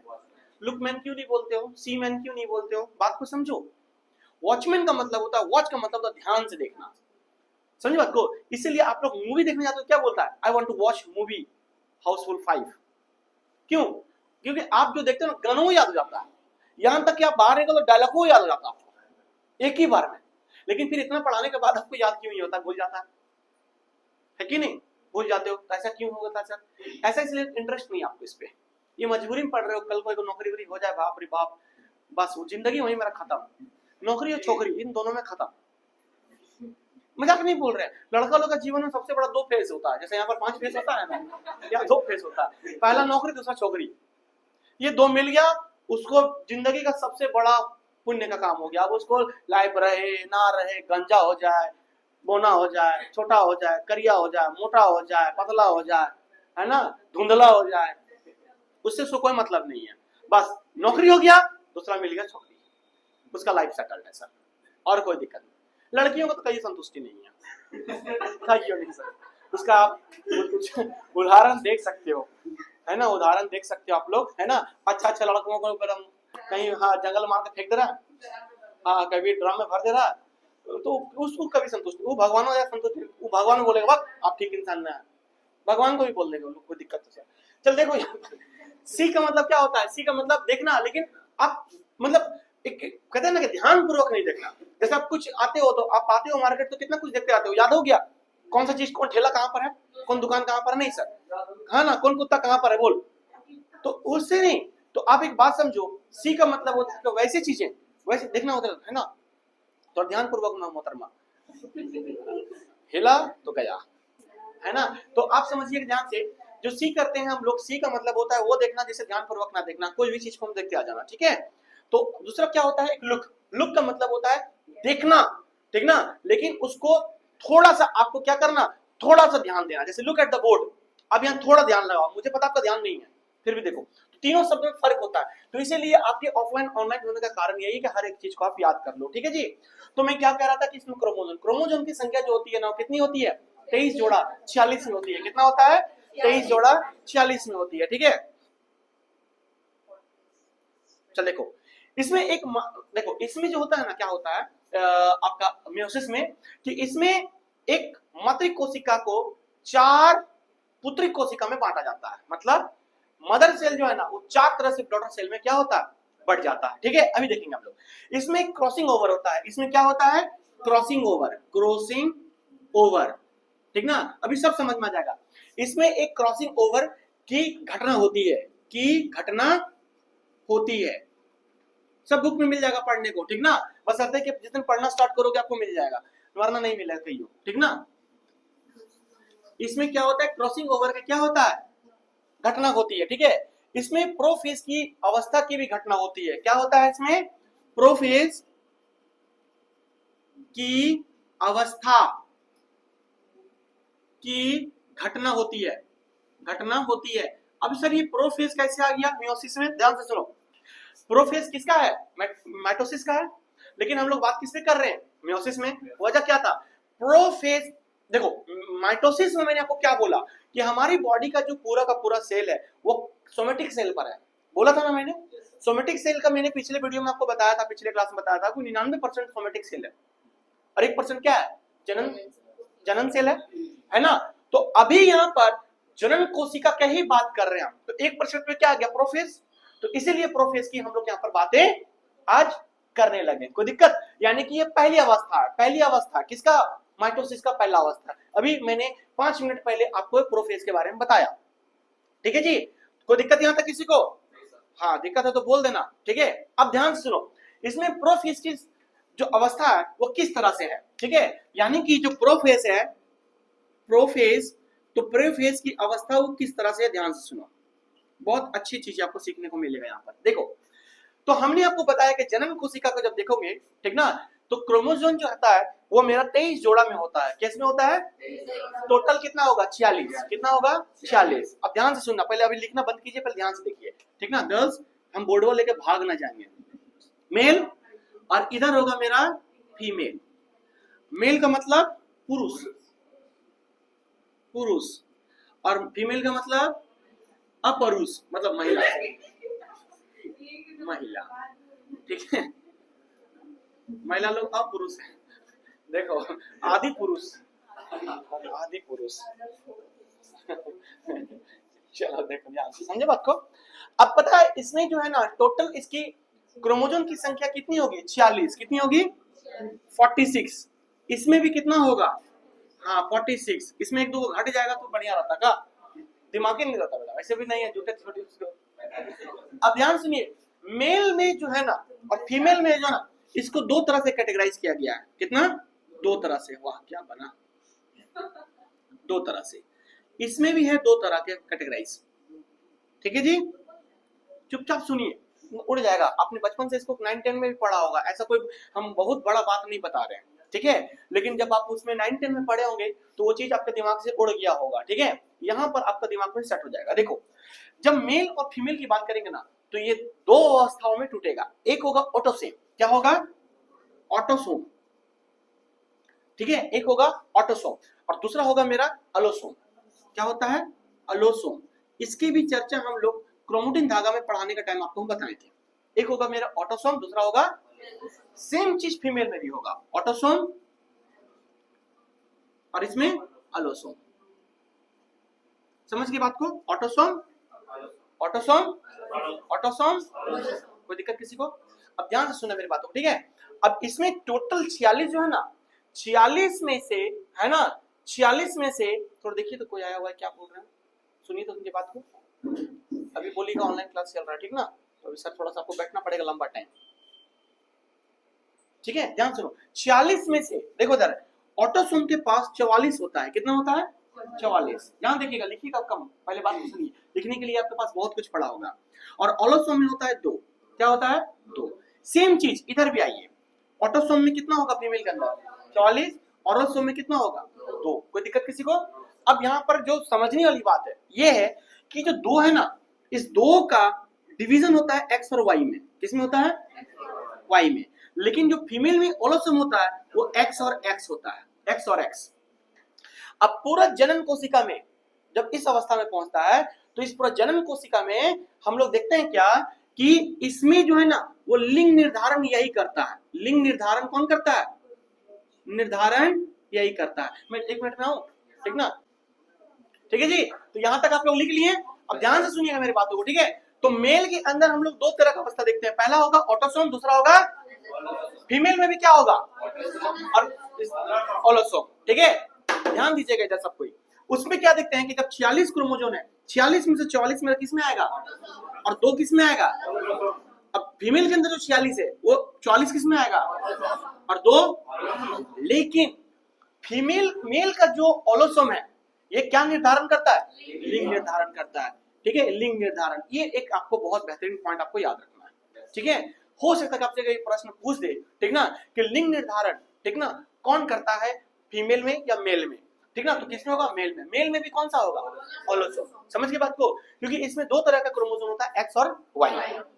लुकमैन क्यों नहीं बोलते हो? सी मैन क्यों नहीं बोलते हो? बात को समझो। वॉचमैन का मतलब होता है, वॉच का मतलब होता है ध्यान से देखना, समझ बात को। इसीलिए आप लोग मूवी देखने जाते हो, क्या बोलता है? I want to watch movie Housefull 5। क्यों? क्योंकि आप जो देखते हो ना, गानों याद हो जाता है, यहां तक कि आप बाहर निकलो तो डायलॉग याद हो जाता है एक ही बार में। लेकिन फिर इतना पढ़ाने के बाद आपको याद क्यों नहीं होता? भूल जाता है कि नहीं? भूल जाते हो। ऐसा क्यों होता है सर? ऐसा इसलिए इंटरेस्ट नहीं आपको इस पे, ये मजबूरी में पढ़ रहे हो। कल को नौकरी वोकरी हो जाए, बाप रे बाप, बस वो जिंदगी वही मेरा खत्म। नौकरी और छोकरी इन दोनों में खत्म। मजाक नहीं बोल रहे। लड़का लोग का जीवन में सबसे बड़ा 2 फेज होता है, जैसे यहाँ पर 5 फेज होता है ना, यहाँ 2 फेज होता है। पहला नौकरी, दूसरा छोकरी। ये 2 मिल गया, उसको जिंदगी का सबसे बड़ा पुण्य का काम हो गया। अब उसको लाइफ रहे ना रहे, गंजा हो जाए, बोना हो जाए, छोटा हो जाए, करिया हो जाए, मोटा हो जाए, पतला हो जाए, है ना, धुंधला हो जाए, उससे उसको कोई मतलब नहीं है। बस नौकरी हो गया, दूसरा मिल गया छोकरी, उसका लाइफ सेटल्ड है सर, और कोई दिक्कत नहीं। लड़कियों को तो कहीं संतुष्टि नहीं है, नहीं सर। उसका आप कुछ उदाहरण देख सकते हो, है ना, उदाहरण देख सकते हो आप लोग, है ना। अच्छा अच्छा लड़कों को कहीं हाँ जंगल मार के फेंक दे रहा है, हाँ कभी ड्रम में भर दे रहा है, तो उसको कभी संतुष्ट, वो भगवान हो जाए संतुष्ट, वो भगवान बोलेगा वाह आप ठीक इंसान में है, भगवान को भी बोल देगा, कोई दिक्कत तो सर। चल देखो, सी का मतलब क्या होता है? सी का मतलब देखना, लेकिन आप मतलब एक कहते हैं ना कि ध्यान पूर्वक नहीं देखना। जैसे आप कुछ आते हो, तो आप आते हो मार्केट तो कितना कुछ देखते आते हो, याद हो गया कौन सा चीज, कौन ठेला कहाँ पर है, कौन दुकान कहाँ पर, नहीं सर, हाँ ना, कौन कुत्ता कहाँ पर है बोल, तो उससे नहीं। तो आप एक बात समझो, सी का मतलब होता है कि वैसी चीजें वैसे देखना होता है ना, तो ध्यान पूर्वक ना मोहतरमा, हिला तो गया, है ना। तो आप समझिए ध्यान से, जो सी करते हैं हम लोग, सी का मतलब होता है वो देखना जिसे ध्यान पूर्वक ना देखना, कोई भी चीज को हम देखते आ जाना, ठीक है। तो दूसरा क्या होता है? एक लुक। लुक का मतलब होता है देखना, ठीक ना, लेकिन उसको थोड़ा सा आपको क्या करना, थोड़ा सा ध्यान देना। जैसे लुक एट द बोर्ड, अब यहाँ थोड़ा ध्यान लगाओ, मुझे पता आपका ध्यान नहीं है, फिर भी देखो, तो तीनों शब्द में फर्क होता है। तो इसीलिए आपके ऑफलाइन ऑनलाइन होने का कारण यही है कि हर एक चीज को आप याद कर लो, ठीक है जी। तो मैं क्या कह रहा था कि इसमें क्रोमोजोम, क्रोमोजोम की संख्या जो होती है ना, कितनी होती है? 23 जोड़ा 46 में होती है। कितना होता है? 23 जोड़ा 46 में होती है, ठीक है। चल देखो, इसमें एक देखो, इसमें जो होता है ना, क्या होता है आपका मियोसिस में, कि इसमें एक मातृ कोशिका को 4 पुत्री कोशिका में बांटा जाता है। मतलब मदर सेल जो है ना, वो 4 तरह से डॉटर सेल में क्या होता है, बढ़ जाता है, ठीक है। अभी देखेंगे हम लोग। इसमें क्रॉसिंग ओवर होता है। इसमें क्या होता है? क्रॉसिंग ओवर, क्रॉसिंग ओवर, ठीक ना। अभी सब समझ में आ जाएगा। इसमें एक क्रॉसिंग ओवर की घटना होती है, की घटना होती है। सब बुक में मिल जाएगा पढ़ने को, ठीक ना। बस अर्थ है कि जिस दिन पढ़ना स्टार्ट करोगे आपको मिल जाएगा, वरना नहीं मिलेगा कहीं, ठीक ना। इसमें क्या होता है? क्रॉसिंग ओवर का क्या होता है? घटना होती है, ठीक है। इसमें प्रोफेज की अवस्था की भी घटना होती है। क्या होता है इसमें? प्रोफेज की अवस्था की घटना होती है, घटना होती है। अब सर ये प्रोफेज कैसे आ गया मियोसिस में? ध्यान से सुनो। प्रोफेज किसका है? माइटोसिस का है, लेकिन हम लोग बात किस पे कर रहे हैं? मियोसिस में। वजह क्या था? प्रोफेज, देखो माइटोसिस में मैंने आपको क्या बोला कि हमारी बॉडी का जो पूरा का पूरा सेल है वो सोमेटिक सेल पर है, बोला था ना मैंने। सोमेटिक सेल का मैंने पिछले वीडियो में आपको बताया था, पिछले क्लास में बताया था, 99% सोमेटिक सेल है और 1% क्या है? जनन सेल है ना। तो अभी यहाँ पर जनन कोशिका का ही बात कर रहे हैं हम, तो 1% में क्या आ गया? प्रोफेज। तो इसीलिए प्रोफेज की हम लोग यहाँ पर बातें आज करने लगे। कोई दिक्कत? यानी कि ये पहली अवस्था है। पहली अवस्था किसका? माइटोसिस का पहला अवस्था। अभी मैंने 5 मिनट पहले आपको प्रोफेज के बारे में बताया, ठीक है जी। कोई दिक्कत यहां तक किसी को? हाँ दिक्कत है तो बोल देना, ठीक है। अब ध्यान से सुनो, इसमें प्रोफेज की जो अवस्था है वो किस तरह से है, ठीक है। यानी कि जो प्रोफेज है, प्रोफेज, तो प्रोफेज की अवस्था वो किस तरह से है, ध्यान से सुनो, बहुत अच्छी चीज आपको सीखने को मिलेगा यहाँ पर। देखो, तो हमने आपको बताया कि जनन कोशिका को जब देखोगे, ठीक ना, तो क्रोमोसोम जो होता है वो मेरा 23 जोड़ा में होता है। कैसे में होता है? टोटल कितना होगा? 46। कितना होगा? 46। अब ध्यान से सुनना, पहले अभी लिखना बंद कीजिए, पहले ध्यान से देखिए, ठीक ना। गर्ल्स, हम बोर्डवा लेके भाग ना जाएंगे। मेल, और इधर होगा मेरा फीमेल। मेल का मतलब पुरुष, पुरुष, और फीमेल का मतलब अपरुष, मतलब महिला, महिला, ठीक है। महिला लोग अपुरुष है, देखो, आदि पुरुष, आदि पुरुष। चलो देखो, ध्यान से समझे बात को। अब पता है इसमें जो है ना, टोटल इसकी क्रोमोसोम की संख्या कितनी होगी? 46। कितनी होगी? 46। इसमें भी कितना होगा? हाँ 46। इसमें एक दो घट जाएगा तो बढ़िया रहता का, दिमाग ही नहीं रहता बेटा, वैसे भी नहीं है झूठे छोटे। अब ध्यान सुनिए, मेल में जो है ना और फीमेल में जो है ना, इसको दो तरह से कैटेगराइज किया गया है। कितना? दो तरह से। वाह क्या बना, दो तरह से। इसमें भी है दो तरह के कैटेगराइज, ठीक है जी। चुपचाप सुनिए, उड़ जाएगा। आपने बचपन से इसको 9-10 में भी पढ़ा होगा, ऐसा कोई हम बहुत बड़ा बात नहीं बता रहे हैं, ठीक है। लेकिन जब आप उसमें 9-10 में पढ़े होंगे तो वो चीज आपके दिमाग से उड़ गया होगा, ठीक है। यहाँ पर आपका दिमाग में सेट हो जाएगा। देखो, जब मेल और फीमेल की बात करेंगे ना, तो ये दो अवस्थाओं में टूटेगा। एक होगा ऑटोसोम। क्या होगा? ऑटोसोम, ठीक है। एक होगा ऑटोसोम और दूसरा होगा मेरा अलोसोम। क्या होता है? अलोसोम। इसकी भी चर्चा हम लोग क्रोमोटिन धागा में पढ़ाने का टाइम आपको हम बताए थे। एक होगा मेरा ऑटोसोम, दूसरा होगा, सेम चीज फीमेल में भी होगा, ऑटोसोम और इसमें अलोसोम। समझ गए बात को? Autosome, autosome, autosome. कोई दिक्कत किसी को? अब ध्यान से सुनना मेरी बातों को, ठीक है। अब इसमें टोटल 46 जो है ना, 46 में से है ना, 46 में से थोड़ा देखिए तो कोई आया हुआ है, क्या बोल रहे हैं, सुनिए तो उनकी बात को। अभी बोलिएगा ऑनलाइन क्लास चल रहा है, ठीक ना, तो अभी सर थोड़ा सा आपको बैठना पड़ेगा लंबा टाइम, ठीक है। ध्यान सुनो, 46 में से देखो इधर, ऑटोसोम के पास 44 होता है। कितना होता है? 44। ध्यान देखिएगा, लिखिएगा कम, पहले बात को सुनिए, लिखने के लिए आपके पास बहुत कुछ पड़ा होगा। और ऑलोसोम में होता है 2। क्या होता है? 2। सेम चीज इधर भी आइए, ऑटोसोम में कितना होगा फीमेल के अंदर? 44। ऑलोसोम में कितना होगा? 2। कोई दिक्कत किसी को? अब यहाँ पर जो समझने वाली बात है ये है कि जो 2 है ना, इस 2 का डिवीजन होता है एक्स और वाई में। किसमें होता है? वाई में। लेकिन जो फीमेल में ओलोसोम होता है वो एक्स और एक्स होता है, एक्स और एक्स। अब पूरा जनन कोशिका में जब इस अवस्था में पहुंचता है तो इस पूरा जनन कोशिका में हम लोग देखते हैं क्या कि इसमें जो है ना वो लिंग निर्धारण यही करता है। लिंग निर्धारण कौन करता है? निर्धारण यही करता है। मैं 1 मिनट में आऊं, ठीक ना, ठीक है जी। तो यहां तक आप लोग लिख लिए। अब ध्यान से सुनिएगा मेरी बातों को, ठीक है। तो मेल के अंदर हम लोग दो तरह का अवस्था देखते हैं, पहला होगा ऑटोसोम, दूसरा होगा, फीमेल में भी क्या होगा? और ओलोसोम, ठीक है। ध्यान दीजिएगा इधर सब कोई। उसमें क्या देखते हैं कि जब 46 क्रोमोसोम है, 46 में से 44 मेरा किस में आएगा और 2 किस में आएगा? अब फीमेल के अंदर जो 46 है वो 44 किस में आएगा और 2। लेकिन फीमेल मेल का जो ओलोसोम है ये क्या निर्धारण करता है? लिंग निर्धारण करता है, ठीक है। लिंग निर्धारण, ये एक आपको बहुत बेहतरीन पॉइंट आपको याद रखना है, ठीक है। हो सकता है आपसे कोई प्रश्न पूछ दे, ठीक ना, कि लिंग निर्धारण, ठीक ना, कौन करता है, फीमेल में या मेल में, ठीक ना। तो किसमें होगा? मेल में। मेल में भी कौन सा होगा? ओलोसोम। समझ गए बात को? क्योंकि इसमें दो तरह का क्रोमोसोम होता है, एक्स और वाई,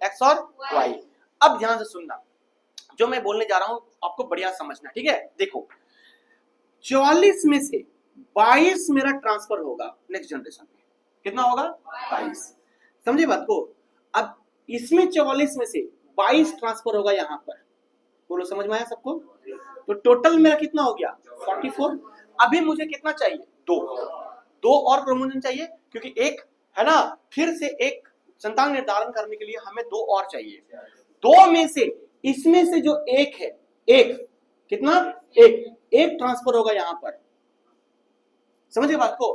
एक्स और वाई। अब ध्यान से सुनना, जो मैं बोलने जा रहा हूं आपको बढ़िया समझना, ठीक है। देखो, 44 में से 22 मेरा ट्रांसफर होगा नेक्स्ट जनरेशन में। कितना होगा? 22। समझे बात को? अब इसमें 44 में से 22 ट्रांसफर होगा यहां पर। बोलो समझ में आया सबको? तो टोटल मेरा कितना हो गया? 44। अभी मुझे कितना चाहिए? 2 और क्रोमोसोम चाहिए, क्योंकि एक है ना, फिर से एक संतान निर्धारण करने के लिए हमें 2 और चाहिए। 2 में से इसमें से जो एक है, एक कितना? एक ट्रांसफर होगा यहां पर। समझिए बात को?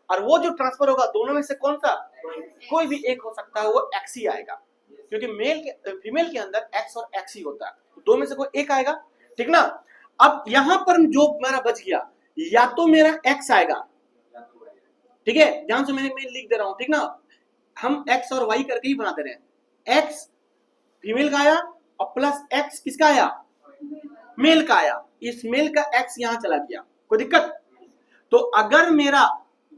और वो जो ट्रांसफर होगा दोनों में से कौन सा? कोई भी एक हो सकता है, वो एक्स ही आएगा, क्योंकि मेल के फीमेल के अंदर एक्स और एक्स ही होता है। 2 में से कोई एक आएगा। ठीक ना। अब यहां पर जो मेरा बच गया, या तो मेरा x आएगा, ठीक है, ध्यान से मैं लिख दे रहा हूं, ठीक ना, हम x और y करके ही बनाते रहे, x फीमेल का आया और प्लस x किसका आया, मेल का आया, इस मेल का x यहां चला गया, कोई दिक्कत। तो अगर मेरा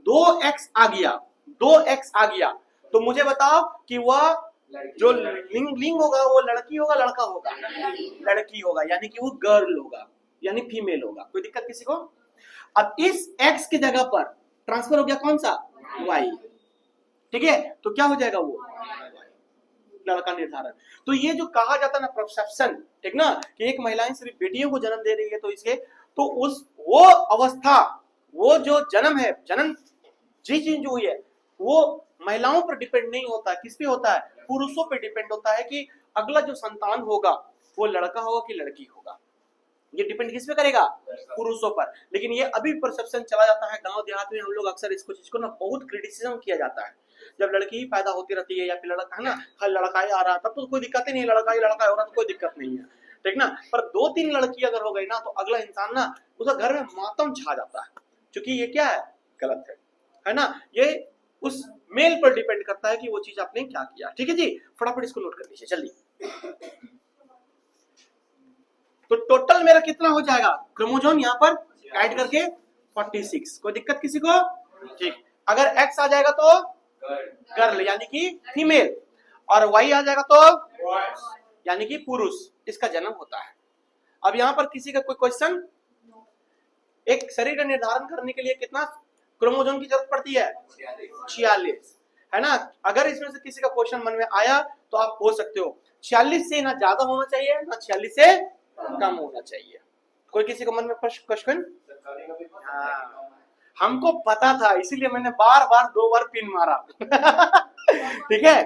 2x आ गया, 2x आ गया, तो मुझे बताओ कि वह जो लिंग होगा वो लड़की होगा लड़का होगा, लड़की होगा, यानी कि वो गर्ल होगा, यानी फीमेल होगा, कोई दिक्कत किसी को। अब इस x की जगह पर ट्रांसफर हो गया कौन सा, y, ठीक है, तो क्या हो जाएगा वो लड़का निर्धारण। तो ये जो कहा जाता है ना परसेप्शन, ठीक ना, कि एक महिलाएं सिर्फ बेटियों को जन्म दे रही है, तो इसके तो उस वो अवस्था, वो जो जन्म है, जन्म जी चीज जो हुई है, वो महिलाओं पर डिपेंड नहीं होता, किस पे होता है, पुरुषों पे डिपेंड होता है कि अगला जो संतान होगा वो लड़का होगा कि लड़की होगा, ये डिपेंड किस पे करेगा, पुरुषों पर। लेकिन ये अभी परसेप्शन चला जाता है गांव देहात में, हम लोग अक्सर इसको चीज को ना बहुत क्रिटिसिज्म किया जाता है, जब लड़की ही पैदा होती रहती है या फिर लड़का है ना, हर लड़का ही आ रहा तब तो कोई दिक्कत ही नहीं, लड़का ही लड़का हो रहा तो कोई दिक्कत नहीं है, ठीक ना। पर 2-3 लड़की अगर हो गई ना, तो अगला इंसान ना उसका घर में मातम छा जाता है, क्योंकि ये क्या है, गलत है ना। ये उस मेल पर डिपेंड करता है कि वो चीज आपने क्या किया, ठीक है जी, फटाफट इसको नोट कर लीजिए जल्दी। तो टोटल मेरा कितना हो जाएगा, क्रोमोसोम यहाँ पर ऐड करके 46, कोई दिक्कत किसी को, ठीक। अगर x आ जाएगा तो गर्ल यानी कि फीमेल, और y आ जाएगा तो यानी कि पुरुष, इसका जन्म होता है। अब यहाँ पर किसी का कोई क्वेश्चन, एक शरीर का निर्धारण करने के लिए कितना क्रोमोसोम की जरूरत पड़ती है, 46, है ना। अगर इसमें से किसी का क्वेश्चन मन में आया तो आप बोल सकते हो 46 से ना ज्यादा होना चाहिए ना 46 से कम होना चाहिए। कोई किसी को मन में क्वेश्चन, हमको पता था इसीलिए मैंने बार बार 2 बार पिन मारा ठीक है,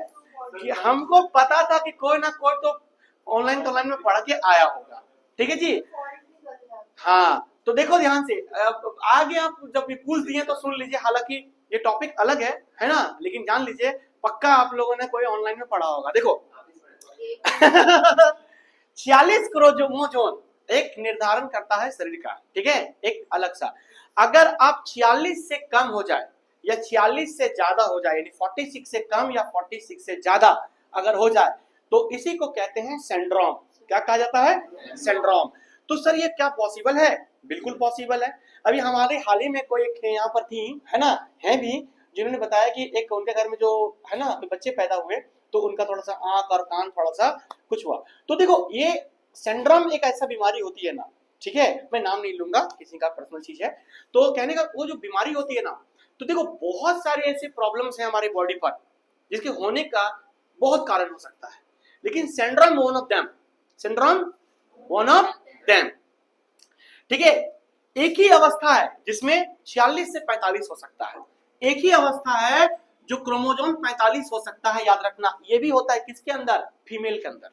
कि हमको पता था कि कोई ना कोई तो ऑनलाइन में पढ़ के आया होगा, ठीक है जी। हाँ, तो देखो ध्यान से, आगे आप जब भी पूछ दिए तो सुन लीजिए, हालांकि ये टॉपिक अलग है ना, लेकिन जान लीजिए पक्का आप लोगों ने कोई ऑनलाइन में पढ़ा होगा। देखो 46 क्रोमोसोम एक निर्धारण करता है शरीर का, ठीक है, एक अलग सा। अगर आप 46 से कम हो जाए या 46 से ज्यादा हो जाए, यानी 46 से कम या 46 से ज्यादा अगर हो जाए, तो इसी को कहते हैं सिंड्रोम। क्या कहा जाता है, सिंड्रोम। तो सर ये क्या पॉसिबल है, बिल्कुल पॉसिबल है। अभी हमारे हाल ही में कोई एक यहाँ पर थी, है ना, है भी, जिन्होंने बताया कि एक उनके घर में जो है ना बच्चे पैदा हुए, तो उनका थोड़ा सा आंख और कान थोड़ा सा कुछ हुआ। तो देखो ये सिंड्रोम एक ऐसा बीमारी होती है ना, ठीक है, मैं नाम नहीं लूंगा, किसी का पर्सनल चीज है, तो कहने का वो जो बीमारी होती है ना, तो देखो बहुत सारे ऐसे प्रॉब्लम्स हैं हमारी बॉडी पर जिसके होने का बहुत कारण हो सकता है, लेकिन syndrome one of them, syndrome one of them, ठीक है। एक ही अवस्था है जिसमें 46 से 45 हो सकता है, एक ही अवस्था है जो क्रोमोसोम 45 हो सकता है, याद रखना। ये भी होता है किसके अंदर, फीमेल के अंदर।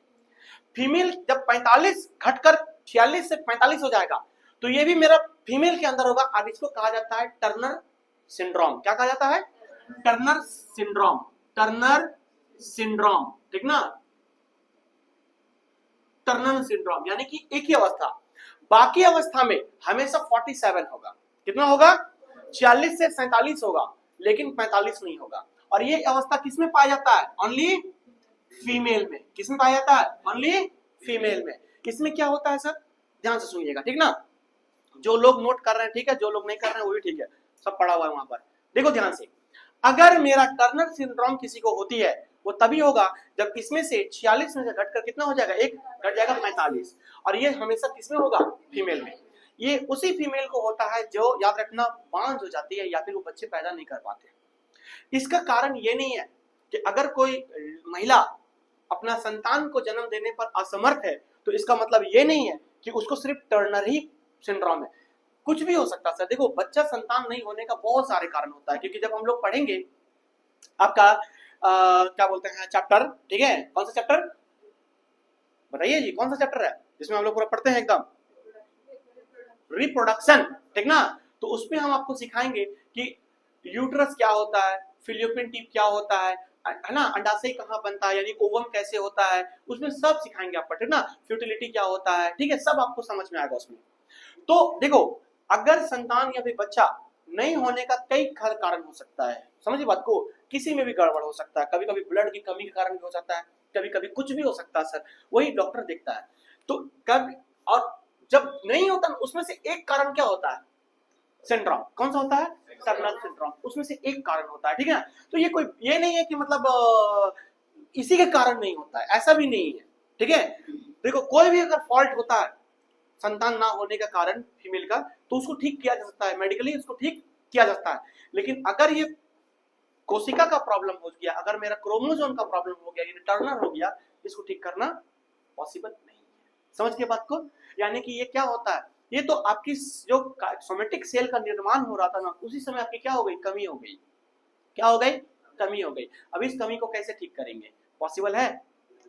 फीमेल जब 45 घटकर 46 से 45 हो जाएगा, तो ये भी मेरा फीमेल के अंदर होगा। अब इसको कहा जाता है टर्नर सिंड्रोम। क्या कहा जाता है, टर्नर सिंड्रोम, टर्नर सिंड्रोम, ठीक ना, टर्नर सिंड्रोम, यानी कि एक ही अवस्था। बाकी अवस्था में हमेशा 47 होगा, कितना होगा, 46 से 47 होगा, लेकिन 45 नहीं होगा। और ये अवस्था किसमें पाया जाता है, ओनली फीमेल में। किसमें पाया जाता है, ओनली फीमेल में। इसमें क्या होता है सर, ध्यान से सुनिएगा, ठीक ना, जो लोग नोट कर रहे हैं ठीक है, जो लोग नहीं कर रहे हैं वो भी ठीक है, सब पढ़ा हुआ है वहां पर। देखो ध्यान से, अगर मेरा टर्नर सिंड्रोम किसी को होती है, वो तभी होगा जब इसमें से 46 में से घटकर कितना हो जाएगा, एक घट जाएगा 45, और ये हमेशा किसमें होगा, फीमेल में। ये उसी फीमेल को होता है जो, याद रखना, बांझ हो जाती है या फिर वो बच्चे पैदा नहीं कर पाते। इसका कारण ये नहीं है कि अगर कोई महिला अपना संतान को जन्म देने पर असमर्थ है, तो इसका मतलब ये नहीं है कि उसको सिर्फ टर्नर ही सिंड्रोम है, कुछ भी हो सकता है। देखो बच्चा संतान नहीं होने का बहुत सारे कारण होता है, क्योंकि जब हम लोग पढ़ेंगे आपका क्या बोलते हैं चैप्टर, ठीक है, कौन सा चैप्टर बताइए जी, कौन सा चैप्टर है जिसमें हम लोग पूरा पढ़ते हैं एकदम, रिप्रोडक्शन, ठीक ना। तो उसमें हम आपको सिखाएंगे कि यूट्रस क्या होता है, फिलियोपियन टिप क्या होता है, है ना, अंडाशय कहाँ बनता है, यानी ओवम कैसे होता है, उसमें सब सिखाएंगे आपको, ठीक ना, फ्यूटिलिटी क्या होता है, ठीक है, सब आपको समझ में आएगा उसमें। तो देखो, अगर संतान या फिर बच्चा नहीं होने का कई कारण हो सकता है, समझिए बात को, किसी में भी गड़बड़ हो सकता है, कभी कभी ब्लड की कमी के कारण भी हो सकता है, कभी कभी कुछ भी हो सकता है सर, वही डॉक्टर देखता है। तो कब, और जब नहीं होता उसमें से एक कारण क्या होता है, सिंड्रोम, कौन सा होता है, टर्नर सिंड्रोम, उसमें से एक कारण होता है, ठीक है। तो ये कोई ये नहीं है कि मतलब इसी के कारण नहीं होता है, ऐसा भी नहीं है, ठीक है। देखो कोई भी अगर फॉल्ट होता है संतान ना होने का कारण फीमेल का, तो उसको ठीक किया जा सकता है, मेडिकली उसको ठीक किया जा सकता है। लेकिन अगर ये कोशिका का प्रॉब्लम हो गया, अगर मेरा क्रोमोसोम का प्रॉब्लम हो गया, ये टर्नर हो गया, इसको ठीक करना पॉसिबल नहीं है, समझ के बात को। यानी कि ये क्या होता है, ये तो आपकी जो सोमेटिक सेल का निर्माण हो रहा था ना, उसी समय आपकी क्या हो गई, कमी हो गई, क्या हो गई, कमी हो गई। अब इस कमी को कैसे ठीक करेंगे, पॉसिबल है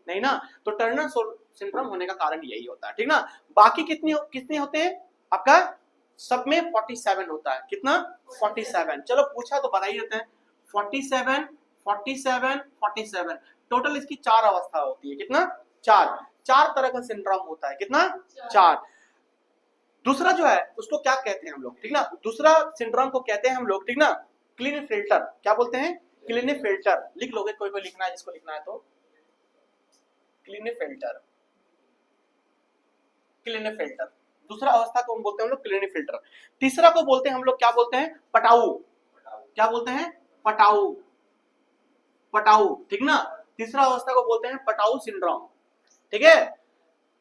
नहीं ना। तो टर्नर सिंड्रोम होने का कारण यही होता है, ठीक ना। बाकी कितने होते हैं आपका, सब में 47 होता है, कितना 47। चलो पूछा तो बता ही देते हैं, 47 47 47, टोटल इसकी 4 अवस्था होती है, कितना, 4 तरह का सिंड्रोम होता है, कितना, 4। दूसरा जो है उसको क्या कहते हैं हम लोग, ठीक ना, दूसरा सिंड्रोम को कहते हैं हम लोग, ठीक ना, क्लिनेफेल्टर, क्या बोलते हैं, क्लिनेफेल्टर, लिख लोगे, कोई लिखना है जिसको लिखना है तो, क्लिनेफेल्टर, क्लिनेफेल्टर, दूसरा अवस्था को हम बोलते हैं हम लोग क्लिनेफेल्टर। तीसरा को बोलते हैं हम लोग, क्या बोलते हैं, पटाऊ, क्या बोलते हैं, पटाऊ, पटाऊ, ठीक ना, तीसरा अवस्था को बोलते हैं पटाऊ सिंड्रोम, ठीक है।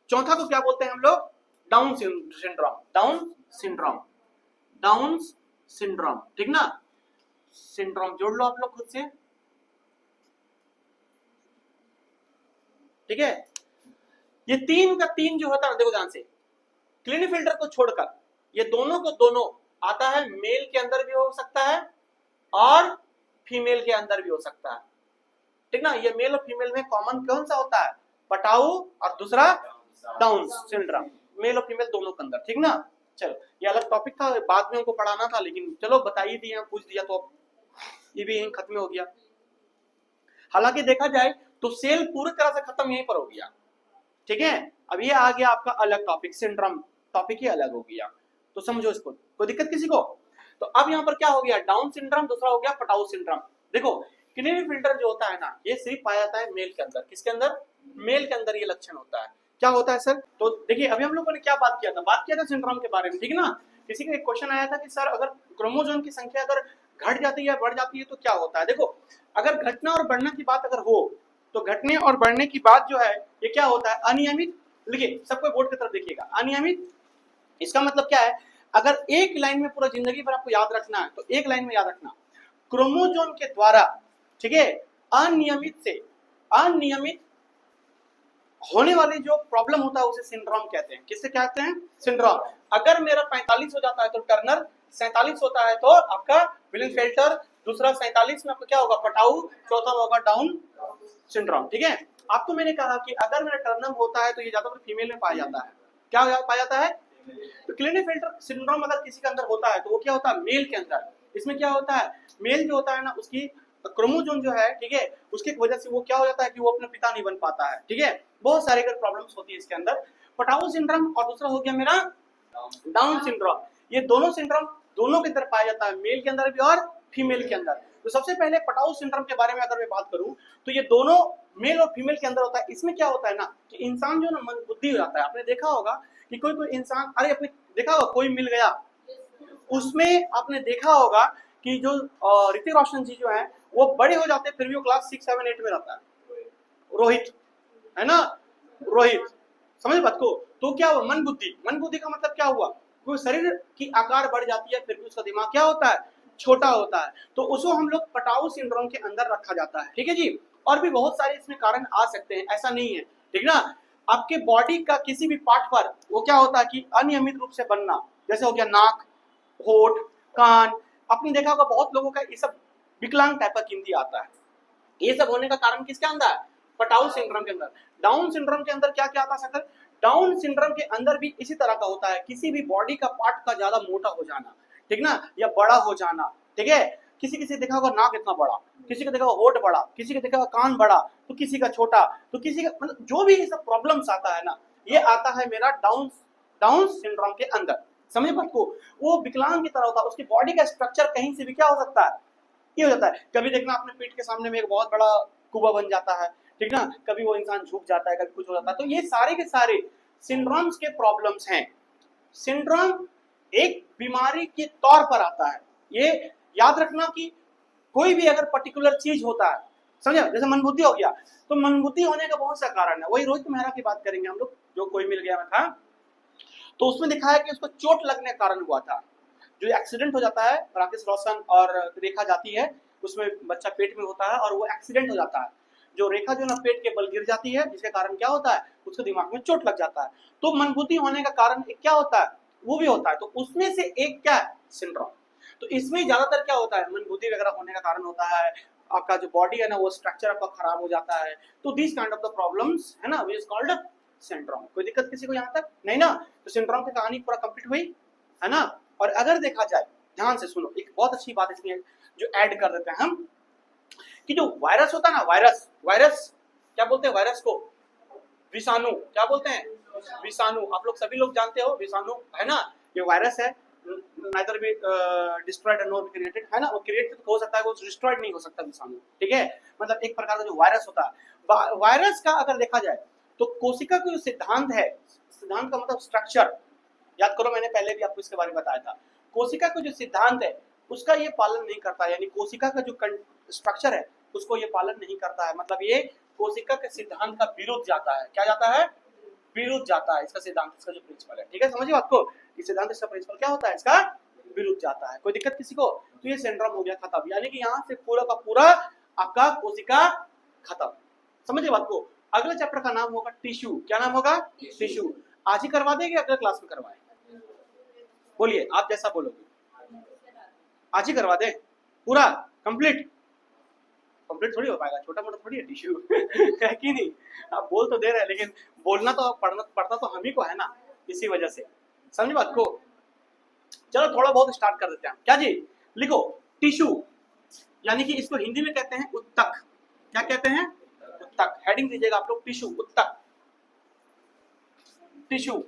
चौथा को क्या बोलते हैं हम लोग, down syndrome, down syndrome, down syndrome, ठीक ना, सिंड्रोम जोड़ लो आप लोग खुद से, ठीक है। ये 3 का 3 जो होता है, देखो ध्यान से, क्लिनेफेल्टर को छोड़कर ये दोनों को दोनों आता है, मेल के अंदर भी हो सकता है और फीमेल के अंदर भी हो सकता है, ठीक ना। ये मेल और फीमेल में कॉमन कौन सा होता है, पटाऊ, और दूसरा डाउन सिंड्रोम, मेल और फीमेल दोनों के अंदर, ठीक ना। चलो ये अलग टॉपिक था, बाद में उनको पढ़ाना था, लेकिन चलो बता ही दिया, पूछ दिया तो ये भी यहीं खत्म हो गया। हालांकि देखा जाए तो सेल पूरी तरह से खत्म यहीं पर हो गया, ठीक है। अब ये आ गया आपका अलग टॉपिक, सिंड्रोम टॉपिक ही अलग हो गया, तो समझो इसको, कोई दिक्कत किसी को। तो अब यहाँ पर क्या हो गया, डाउन सिंड्रोम, दूसरा हो गया पटाऊ सिंड्रोम। देखो क्लिनेफेल्टर जो होता है ना, ये सिर्फ पाया जाता है मेल के अंदर, किसके अंदर, मेल के अंदर ये लक्षण होता है। क्या होता है सर, तो देखिए अभी हम लोगों ने क्या बात किया था सिंड्रोम के बारे में, ठीक ना। किसी का एक क्वेश्चन आया था कि सर अगर क्रोमोसोम की संख्या अगर घट जाती है बढ़ जाती है तो क्या होता है। देखो अगर घटना और बढ़ने की बात अगर हो, तो घटने और बढ़ने की बात जो है ये क्या होता है, अनियमित, लिखिए सबको बोर्ड की तरफ देखिएगा, अनियमित, इसका मतलब क्या है, अगर एक लाइन में पूरा जिंदगी भर आपको याद रखना है तो एक लाइन में याद रखना, क्रोमोसोम के द्वारा, ठीक है, अनियमित होने वाली जो प्रॉब्लम होता है उसे सिंड्रोम कहते हैं, किससे कहते हैं, सिंड्रोम। अगर मेरा 45 हो जाता है तो टर्नर, 47 होता है तो आपका क्लिनेफेल्टर, दूसरा 47 में आपको क्या होगा, पटाऊ, चौथा होगा डाउन सिंड्रोम, ठीक है। आपको मैंने कहा कि अगर मेरा टर्नर होता है तो ये ज्यादातर फीमेल में पाया जाता है, क्या पाया जाता है, तो क्लिनेफेल्टर सिंड्रोम अगर किसी के अंदर होता है तो वो क्या होता है, मेल के अंदर। इसमें क्या होता है, मेल जो होता है ना उसकी क्रोमोसोम जो है, ठीक है, उसकी वजह से वो क्या हो जाता है कि वो अपना पिता नहीं बन पाता है, ठीक है, बहुत सारे प्रॉब्लम्स होती है इसके अंदर, पटाऊ सिंड्रोम, और दूसरा हो गया मेरा डाउन सिंड्रोम। ये दोनों सिंड्रोम दोनों के अंदर पाया जाता है, मेल के अंदर भी और फीमेल के अंदर। तो सबसे पहले पटाऊ सिंड्रोम के बारे में अगर मैं बात करूं तो ये दोनों मेल और फीमेल के अंदर होता है। इसमें क्या होता है ना कि इंसान जो ना मन बुद्धि हो जाता है, आपने देखा होगा कि कोई इंसान, अरे आपने देखा होगा कोई मिल गया, उसमें आपने देखा होगा कि जो ऋतिक रोशन जी जो है वो बड़े हो जाते हैं फिर भी वो क्लास 6, 7, 8 में रहता है, रोहित है ना, रोहित, समझ बात को। तो क्या हुआ, मन बुद्धि का मतलब क्या हुआ, कोई शरीर की आकार बढ़ जाती है फिर भी उसका दिमाग क्या होता है, छोटा होता है, तो उसको हम लोग पटाऊ सिंड्रोम के अंदर रखा जाता है, ठीक है जी। और भी बहुत सारे इसमें कारण आ सकते हैं, ऐसा नहीं है, ठीक ना। आपके बॉडी का किसी भी पार्ट पर वो क्या होता है कि अनियमित रूप से बनना, जैसे हो गया नाक, होठ, कान, आपने देखा होगा बहुत लोगों का ये सब विकलांग टाइप का कीमती आता है, ये सब होने का कारण किसके अंदर, पटाऊ सिंड्रोम के अंदर। डाउन सिंड्रोम के अंदर क्या क्या आता है, डाउन सिंड्रोम के अंदर भी इसी तरह का होता है, किसी भी बॉडी का पार्ट का ज्यादा मोटा हो जाना, ठीक ना, या बड़ा हो जाना, ठीक है। किसी देखा होगा नाक इतना बड़ा, किसी का देखा होठ बड़ा, किसी का देखा कान बड़ा, तो किसी का छोटा, तो किसी का मतलब जो भी ये सब प्रॉब्लम्स आता है ना, ये आता है मेरा डाउन सिंड्रोम के अंदर। समझे बात को? वो विकलांग की तरह होता है, उसकी बॉडी का स्ट्रक्चर कहीं से भी क्या हो सकता है, ये हो जाता है। कभी देखना अपने पीठ के सामने में एक बहुत बड़ा कुआं बन जाता है, ठीक ना, कभी वो इंसान झुक जाता है, कभी कुछ हो जाता है। तो ये सारे के सारे सिंड्रोम्स के प्रॉब्लम्स हैं। सिंड्रोम एक बीमारी के तौर पर आता है। ये याद रखना कि कोई भी अगर पर्टिकुलर चीज होता है, समझे, जैसे मनबुद्धि हो गया, तो मनबुद्धि होने का बहुत सा कारण है। वही रोहित मेहरा की बात करेंगे हम लोग, जो कोई मिल गया था, तो उसमें दिखाया कि उसको चोट लगने के कारण हुआ था। जो एक्सीडेंट हो जाता है, राकेश रोशन और रेखा जाती है, उसमें बच्चा पेट में होता है और वो एक्सीडेंट हो जाता है। जो रेखा जो ना पेट के बल गिर जाती है, जिसके कारण क्या होता है, उसके दिमाग में चोट लग जाता है। तो मनबुद्धि होने का कारण क्या होता है, वो भी होता है। तो उसमें से एक क्या है, सिंड्रोम। तो इसमें ज्यादातर क्या होता है, मनबुद्धि वगैरह होने का कारण होता है, आपका जो बॉडी है ना वो स्ट्रक्चर आपका खराब हो जाता है। तो this kind of the problems है ना, विच इज कॉल्ड सिंड्रोम। कोई दिक्कत किसी को यहाँ तक नहीं ना? तो सिंड्रोम की कहानी पूरा कंप्लीट हुई है ना। और अगर देखा जाए, ध्यान से सुनो, एक बहुत अच्छी बात इसमें जो ऐड कर देते हैं हम, कि जो वायरस होता है ना, वायरस क्या बोलते हैं वायरस को, विषाणु, क्या बोलते हैं, विषाणु। आप लोग सभी लोग जानते हो विषाणु है ना, ये वायरस है, neither be destroyed nor be created, है ना। वो क्रिएट हो सकता है, वो डिस्ट्रॉयड नहीं हो सकता विषाणु, ठीक है। मतलब एक प्रकार का जो वायरस होता है, वायरस का अगर देखा जाए तो कोशिका का जो सिद्धांत है, सिद्धांत का मतलब स्ट्रक्चर, याद करो मैंने पहले भी आपको इसके बारे में बताया था। कोशिका का जो सिद्धांत है उसका ये पालन नहीं करता है, यानी कोशिका का जो स्ट्रक्चर है उसको ये पालन नहीं करता है। मतलब ये कोशिका के सिद्धांत का विरुद्ध जाता है। क्या जाता है, विरुद्ध जाता है इसका सिद्धांत, इसका जो प्रिंसिपल है, ठीक है, समझिए बात को। इस सिद्धांत इसका प्रिंसिपल क्या होता है, इसका विरुद्ध जाता है। कोई दिक्कत किसी को? तो ये सिंड्रोम हो गया खत्म, यानी कि यहाँ से पूरा का पूरा आपका कोशिका खत्म। समझिए बात को। अगले चैप्टर का नाम होगा टिश्यू। क्या नाम होगा, टिश्यू। आज ही करवा देंगे, अगले क्लास में करवाएं? बोलिए, आप जैसा बोलोगे। आज ही करवा दें पूरा कंप्लीट? कंप्लीट थोड़ी हो पाएगा, छोटा मोटा थोड़ी है टिश्यू है कि नहीं। आप बोल तो दे रहे हैं, लेकिन बोलना तो पढ़ता तो हम ही को है ना, इसी वजह से। समझ बात को। चलो थोड़ा बहुत स्टार्ट कर देते हैं। क्या जी, लिखो टिश्यू, यानी कि इसको हिंदी में कहते हैं उत्तक। क्या कहते हैं, उत्तक। हेडिंग दीजिएगा आप लोग, टिश्यू, उत्तक, टिश्यू,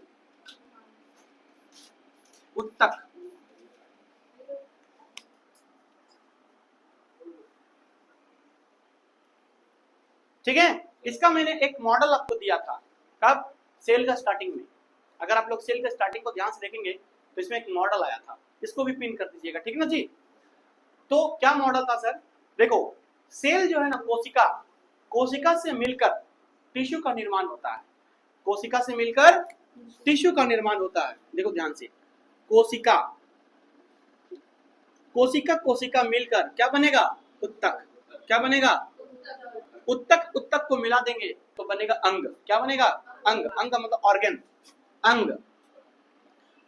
उत्तक। ठीक है। इसका मैंने एक मॉडल आपको दिया था, कब, सेल का स्टार्टिंग में। अगर आप लोग सेल का स्टार्टिंग को ध्यान से देखेंगे तो इसमें एक मॉडल आया था, इसको भी पिन कर दीजिएगा, ठीक ना जी। तो क्या मॉडल था सर, देखो सेल जो है ना, कोशिका, कोशिका से मिलकर टिश्यू का निर्माण होता है। कोशिका से मिलकर टिश्यू का निर्माण होता है। देखो ध्यान से, कोशिका, कोशिका कोशिका मिलकर क्या बनेगा, उत्तक। क्या बनेगा, उत्तक। उत्तक को मिला देंगे तो बनेगा अंग। क्या बनेगा, अंग। अंग का मतलब ऑर्गन, अंग।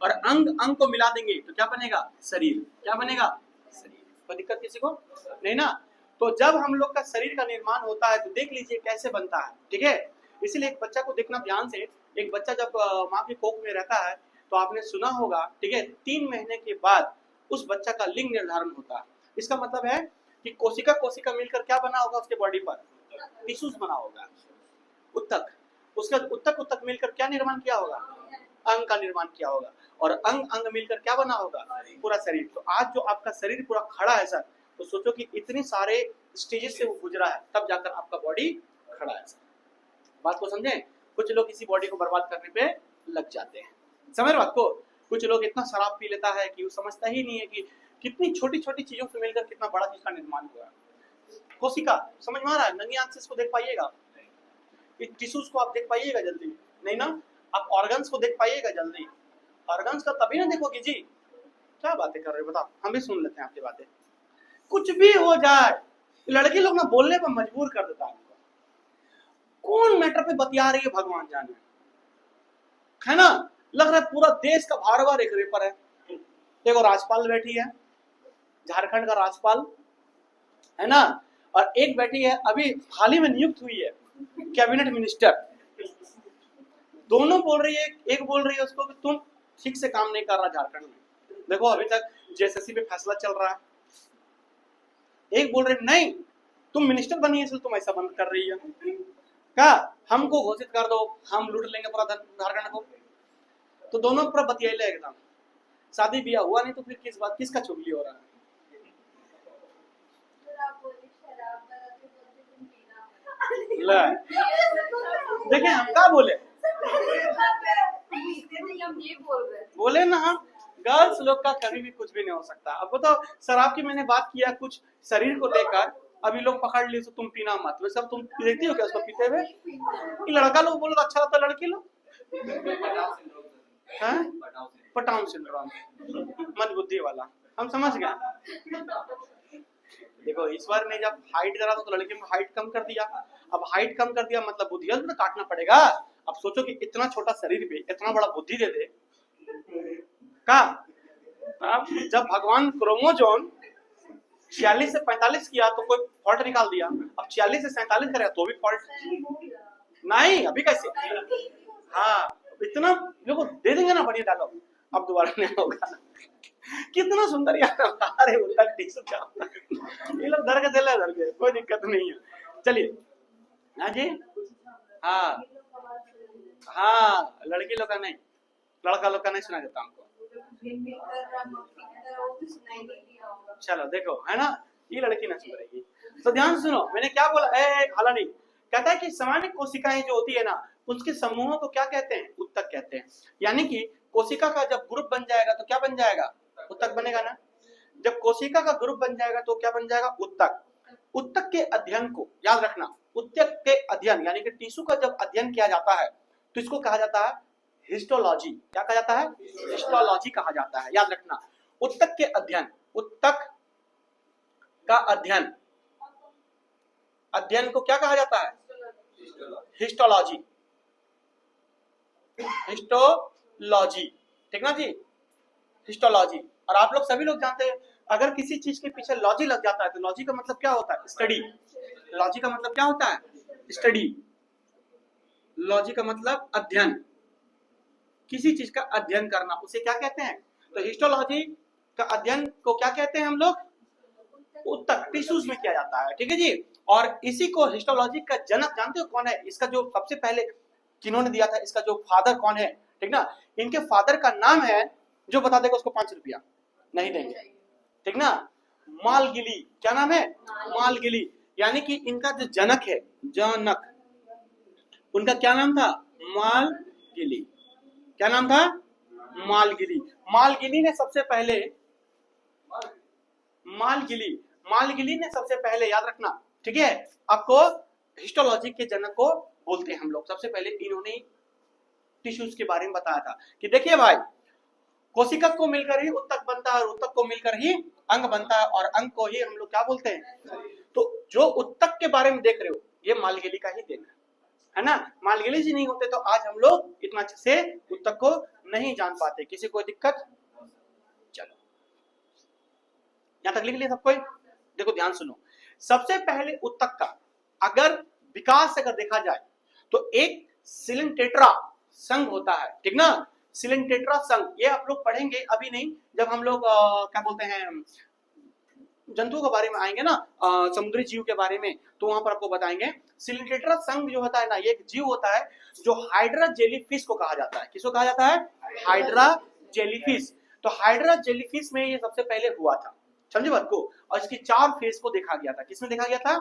और अंग अंग को मिला देंगे तो क्या बनेगा, शरीर। क्या बनेगा, शरीर। कोई दिक्कत किसी को नहीं ना। तो जब हम लोग का शरीर का निर्माण होता है तो देख लीजिए कैसे बनता है, ठीक है। इसीलिए एक बच्चा को देखना ध्यान से। एक बच्चा जब माँ की कोख में रहता है तो आपने सुना होगा, ठीक है, 3 महीने के बाद उस बच्चा का लिंग निर्धारण होता है। इसका मतलब है कि कोशिका कोशिका मिलकर क्या बना होगा उसके बॉडी पर, टिश्यूज बना होगा, उत्तक। उसका उत्तक उत्तक मिलकर क्या निर्माण किया होगा, अंग का निर्माण किया होगा। और अंग अंग मिलकर क्या बना होगा, पूरा शरीर। तो आज जो आपका शरीर पूरा खड़ा है सर, तो सोचो कि इतने सारे स्टेजेस से वो गुजरा है, तब जाकर आपका बॉडी खड़ा है सर। बात को समझे। कुछ लोग इसी बॉडी को बर्बाद करने पे लग जाते हैं, समझ बात को। कुछ लोग इतना शराब पी लेता है कि वो समझता ही नहीं है कि कितनी छोटी छोटी चीजों से मिलकर कितना बड़ा चीज का निर्माण हुआ। कोशिका समझ में आ रहा है, नंगी आंख से इसको देख पाइएगा, टिश्यूज को आप देख पाइएगा जल्दी नहीं ना। आप ऑर्गन्स को देख पाइएगा जल्दी, ऑर्गन्स का तभी ना देखोगे जी। क्या बातें कर रहे हो बताओ, हम भी सुन लेते हैं आपकी बातें। कुछ भी हो जाए, लड़की लोग ना बोलने पर मजबूर कर देता है। कौन मैटर पे बतिया रही है भगवान जाने, है ना। लग रहा है पूरा देश का भारवार एक रेपर है। देखो राज्यपाल बैठी है, झारखंड का राज्यपाल है ना, और एक बैठी है अभी हाल ही में नियुक्त हुई है कैबिनेट मिनिस्टर। दोनों बोल रही है, एक बोल रही है उसको कि तुम ठीक से काम नहीं कर रहा झारखंड में। देखो अभी तक जेएसएससी पे फैसला चल रहा है। एक बोल रहे नहीं तुम मिनिस्टर बनी है इसलिए तुम ऐसा बंद कर रही है क्या? हमको घोषित कर दो, हम लूट लेंगे पूरा झारखंड को। तो दोनों पूरा बतियाइले एकदम। शादी ब्याह हुआ नहीं तो फिर किस बात, किसका चुगली हो रहा है? देखिए हम क्या बोले, बोले ना हम गर्ल्स लोग का कभी भी कुछ भी नहीं हो सकता। अब बताओ शराब की मैंने बात किया कुछ शरीर को लेकर, अभी लोग पकड़ लिए तो तुम पीना मत, वैसे अब तुम देखती हो क्या उसको पीते हुए? लड़का लोग बोलो अच्छा लगता, लड़की लोग पटाउन सिंड्रोम, मंदबुद्धि वाला, हम समझ गए। देखो ईश्वर ने जब हाइट करा तो लड़के में हाइट कम कर दिया, अब हाइट कम कर दिया मतलब बुद्धि तो काटना पड़ेगा। अब सोचो कि इतना छोटा शरीर पे इतना बड़ा बुद्धि दे दे का। अब जब भगवान क्रोमोजोम 46 से 45 किया तो कोई फॉल्ट निकाल दिया, अब 46 से 47 करेगा तो भी फॉल्ट नहीं, अभी कैसे? हाँ इतना देखो दे देंगे ना, बढ़िया डालो, अब दोबारा नहीं होगा। कितना सुंदर यार, अरे उल्टा टीसू क्या ये लोग धर के चले धर के, कोई दिक्कत नहीं है। चलिए हाँ जी, हाँ हाँ लड़की लोग का नहीं, लड़का लोग का नहीं सुना देता हमको। चलो देखो है ना, ये लड़की ना सुधरेगी। तो ध्यान सुनो मैंने क्या बोला, हाला नहीं, कहता है कि सामान्य कोशिकाएं जो होती है ना उसके समूहों को क्या कहते हैं? उत्तक कहते हैं। यानी कि कोशिका का जब ग्रुप बन जाएगा तो क्या बन जाएगा? उत्तक बनेगा ना। जब कोशिका का ग्रुप बन जाएगा तो क्या बन जाएगा? उत्तक। उत्तक के अध्ययन को याद रखना, उत्तक के अध्ययन यानी कि टिश्यू का जब अध्ययन किया जाता है तो इसको कहा जाता है हिस्टोलॉजी। क्या कहा जाता है? हिस्टोलॉजी कहा जाता है, याद रखना। उत्तक के अध्ययन, उत्तक का अध्ययन, अध्ययन को क्या कहा जाता है? हिस्टोलॉजी, हिस्टोलॉजी, ठीक ना जी, हिस्टोलॉजी। और आप लोग सभी लोग जानते हैं अगर किसी चीज के पीछे लॉजी लग जाता है तो लॉजी का मतलब क्या होता है? स्टडी। लॉजी का मतलब क्या होता है? स्टडी। लॉजी का मतलब अध्ययन, किसी चीज का अध्ययन करना, उसे क्या कहते हैं? तो हिस्टोलॉजी का अध्ययन को क्या कहते हैं हम लोग? उत्तक, टिश्यूज में किया जाता है, ठीक है जी। और इसी को हिस्टोलॉजी का जनक जानते हो कौन है? इसका जो सबसे पहले किन्होंने दिया था, इसका जो फादर कौन है, ठीक ना, इनके फादर का नाम है, जो बता देगा उसको 5 रुपया नहीं देंगे, ठीक ना, मालगिली। क्या नाम है? मालगिली। यानी कि इनका जो जनक है, जनक, उनका क्या नाम था? मालगिली। क्या नाम था? मालगिली। मालगिली ने सबसे पहले, मालगिली, मालगिली ने सबसे पहले, याद रखना, ठीक है, आपको हिस्टोलॉजी के जनक को बोलते हैं हम लोग। सबसे पहले इन्होंने टिश्यूज के बारे में बताया था कि देखिए भाई, कोशिका को मिलकर ही उत्तक बनता है और उत्तक को मिलकर ही अंग बनता है और अंग को ही हम लोग क्या बोलते हैं? तो जो उत्तक के बारे में देख रहे हो ये मालगिली का ही देन है ना। मालगिली जी नहीं होते तो आज हम लोग इतना अच्छे से उत्तक को नहीं जान पाते। किसी को दिक्कत? चलो यहां तक लिख लिया सब कोई? देखो ध्यान सुनो, सबसे पहले उत्तक का अगर विकास अगर देखा जाए तो एक सिलेंटेट्रा संघ होता है, ठीक ना, सिलेंटेट्रा संघ। ये आप लोग पढ़ेंगे, अभी नहीं, जब हम लोग क्या बोलते हैं जंतुओं के बारे में आएंगे ना, समुद्री जीव के बारे में, तो वहां पर आपको बताएंगे। सिलेंटेट्रा संघ जो होता है ना, ये एक जीव होता है जो हाइड्रा जेलीफिश को कहा जाता है। किसको कहा जाता है? Hydra jellyfish. तो हाइड्रा जेलीफिश में ये सबसे पहले हुआ था, समझे बात को। और इसकी 4 फेस को देखा गया था। किसमें देखा गया था?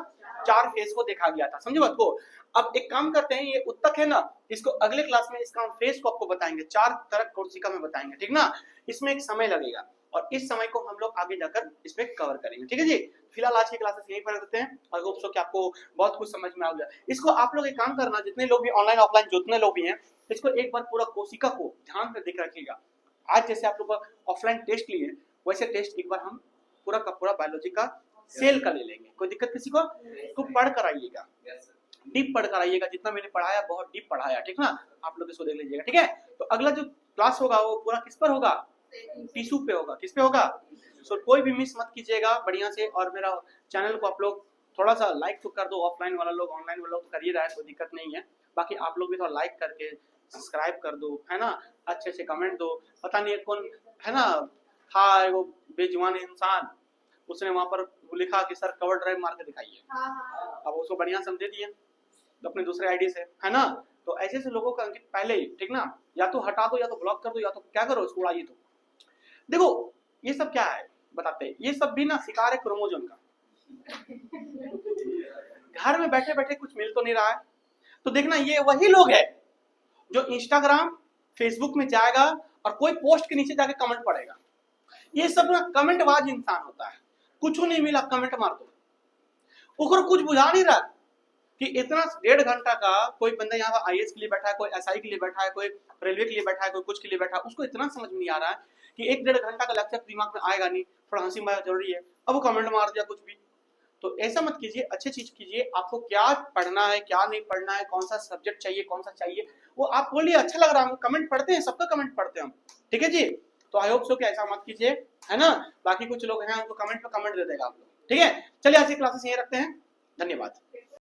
4 फेस को देखा गया था, समझे बात को। अब एक काम करते हैं, ये उत्तक है ना, इसको अगले क्लास में इसका फेस को आपको बताएंगे, 4 तरह कोशिका में बताएंगे, ठीक ना। इसमें एक समय लगेगा और इस समय को हम लोग आगे जाकर इसमें कवर करेंगे, ठीक है जी। फिलहाल आज की क्लासेस यहीं पर रखते हैं और होप सो कि आपको बहुत कुछ समझ में आ गया। इसको आप लोग एक काम करना, जितने लोग भी ऑनलाइन ऑफलाइन जितने लोग भी हैं, इसको एक बार पूरा कोशिका को ध्यान से देख रखिएगा। आज जैसे आप लोग ऑफलाइन टेस्ट लिए वैसे टेस्ट एक बार हम पूरा का पूरा बायोलॉजी का सेल का ले लेंगे। कोई दिक्कत किसी को? तो पढ़ कर आइएगा, डीप पढ़ कर आइएगा। जितना मैंने पढ़ाया बहुत डीप पढ़ाया, ठीक ना। आप लोग इसको देख लीजिएगा, ठीक है। तो अगला जो क्लास होगा वो पूरा किस पर होगा? टिश्यू पे होगा। किस पे होगा? सो कोई भी मिस मत कीजिएगा बढ़िया से। और मेरा चैनल को आप लोग थोड़ा सा लाइक तो कर दो, ऑफलाइन वाला लोग, ऑनलाइन वाला लोग तो कर ही रहा है, कोई दिक्कत नहीं है। बाकी आप लोग भी थोड़ा लाइक करके सब्सक्राइब कर दो, है ना, अच्छे से कमेंट दो। पता नहीं कौन है ना था वो बेजुबान इंसान, उसने वहां पर लिखा कि सर कवर ड्राइव मार के दिखाइए, हाँ। अब उसको बढ़िया समझे दिए तो अपने दूसरे आईडी से, है ना। तो ऐसे ऐसे लोगों का अंकित पहले ही, ठीक ना, या तो हटा दो या तो ब्लॉक कर दो या तो क्या करो, उसको उड़ाइए। तो देखो ये सब क्या है बताते हैं, ये सब भी ना शिकार है क्रोमोजोम का। घर में बैठे बैठे कुछ मिल तो नहीं रहा है, तो देखना ये वही लोग है जो इंस्टाग्राम फेसबुक में जाएगा और कोई पोस्ट के नीचे जाके कमेंट पड़ेगा। ये सब ना कमेंटबाज इंसान होता है, कुछ नहीं मिला कमेंट मार दो, उधर कुछ बुझा नहीं रहा कि इतना 1.5 घंटा का कोई बंदा यहाँ आईएएस के लिए बैठा है, कोई एसआई के लिए बैठा है, कोई रेलवे के लिए बैठा है, कोई कुछ के लिए बैठा है, उसको इतना समझ में नहीं आ रहा है कि 1-1.5 घंटा का लेक्चर दिमाग में आएगा नहीं, थोड़ा हंसी मजाक जरूरी है, अब वो कमेंट मार दिया कुछ भी। तो ऐसा मत कीजिए, अच्छी चीज कीजिए। आपको क्या पढ़ना है क्या नहीं पढ़ना है, कौन सा सब्जेक्ट चाहिए कौन सा चाहिए, वो आप बोलिए अच्छा लग रहा है, हम कमेंट पढ़ते हैं, सबका कमेंट पढ़ते हैं हम, ठीक है जी। तो आई होप सो कि ऐसा मत कीजिए, है ना। बाकी कुछ लोग हैं उनको कमेंट पे कमेंट दे देगा आप लोग, ठीक है। चलिए आज की क्लासेस यहीं रखते हैं, धन्यवाद।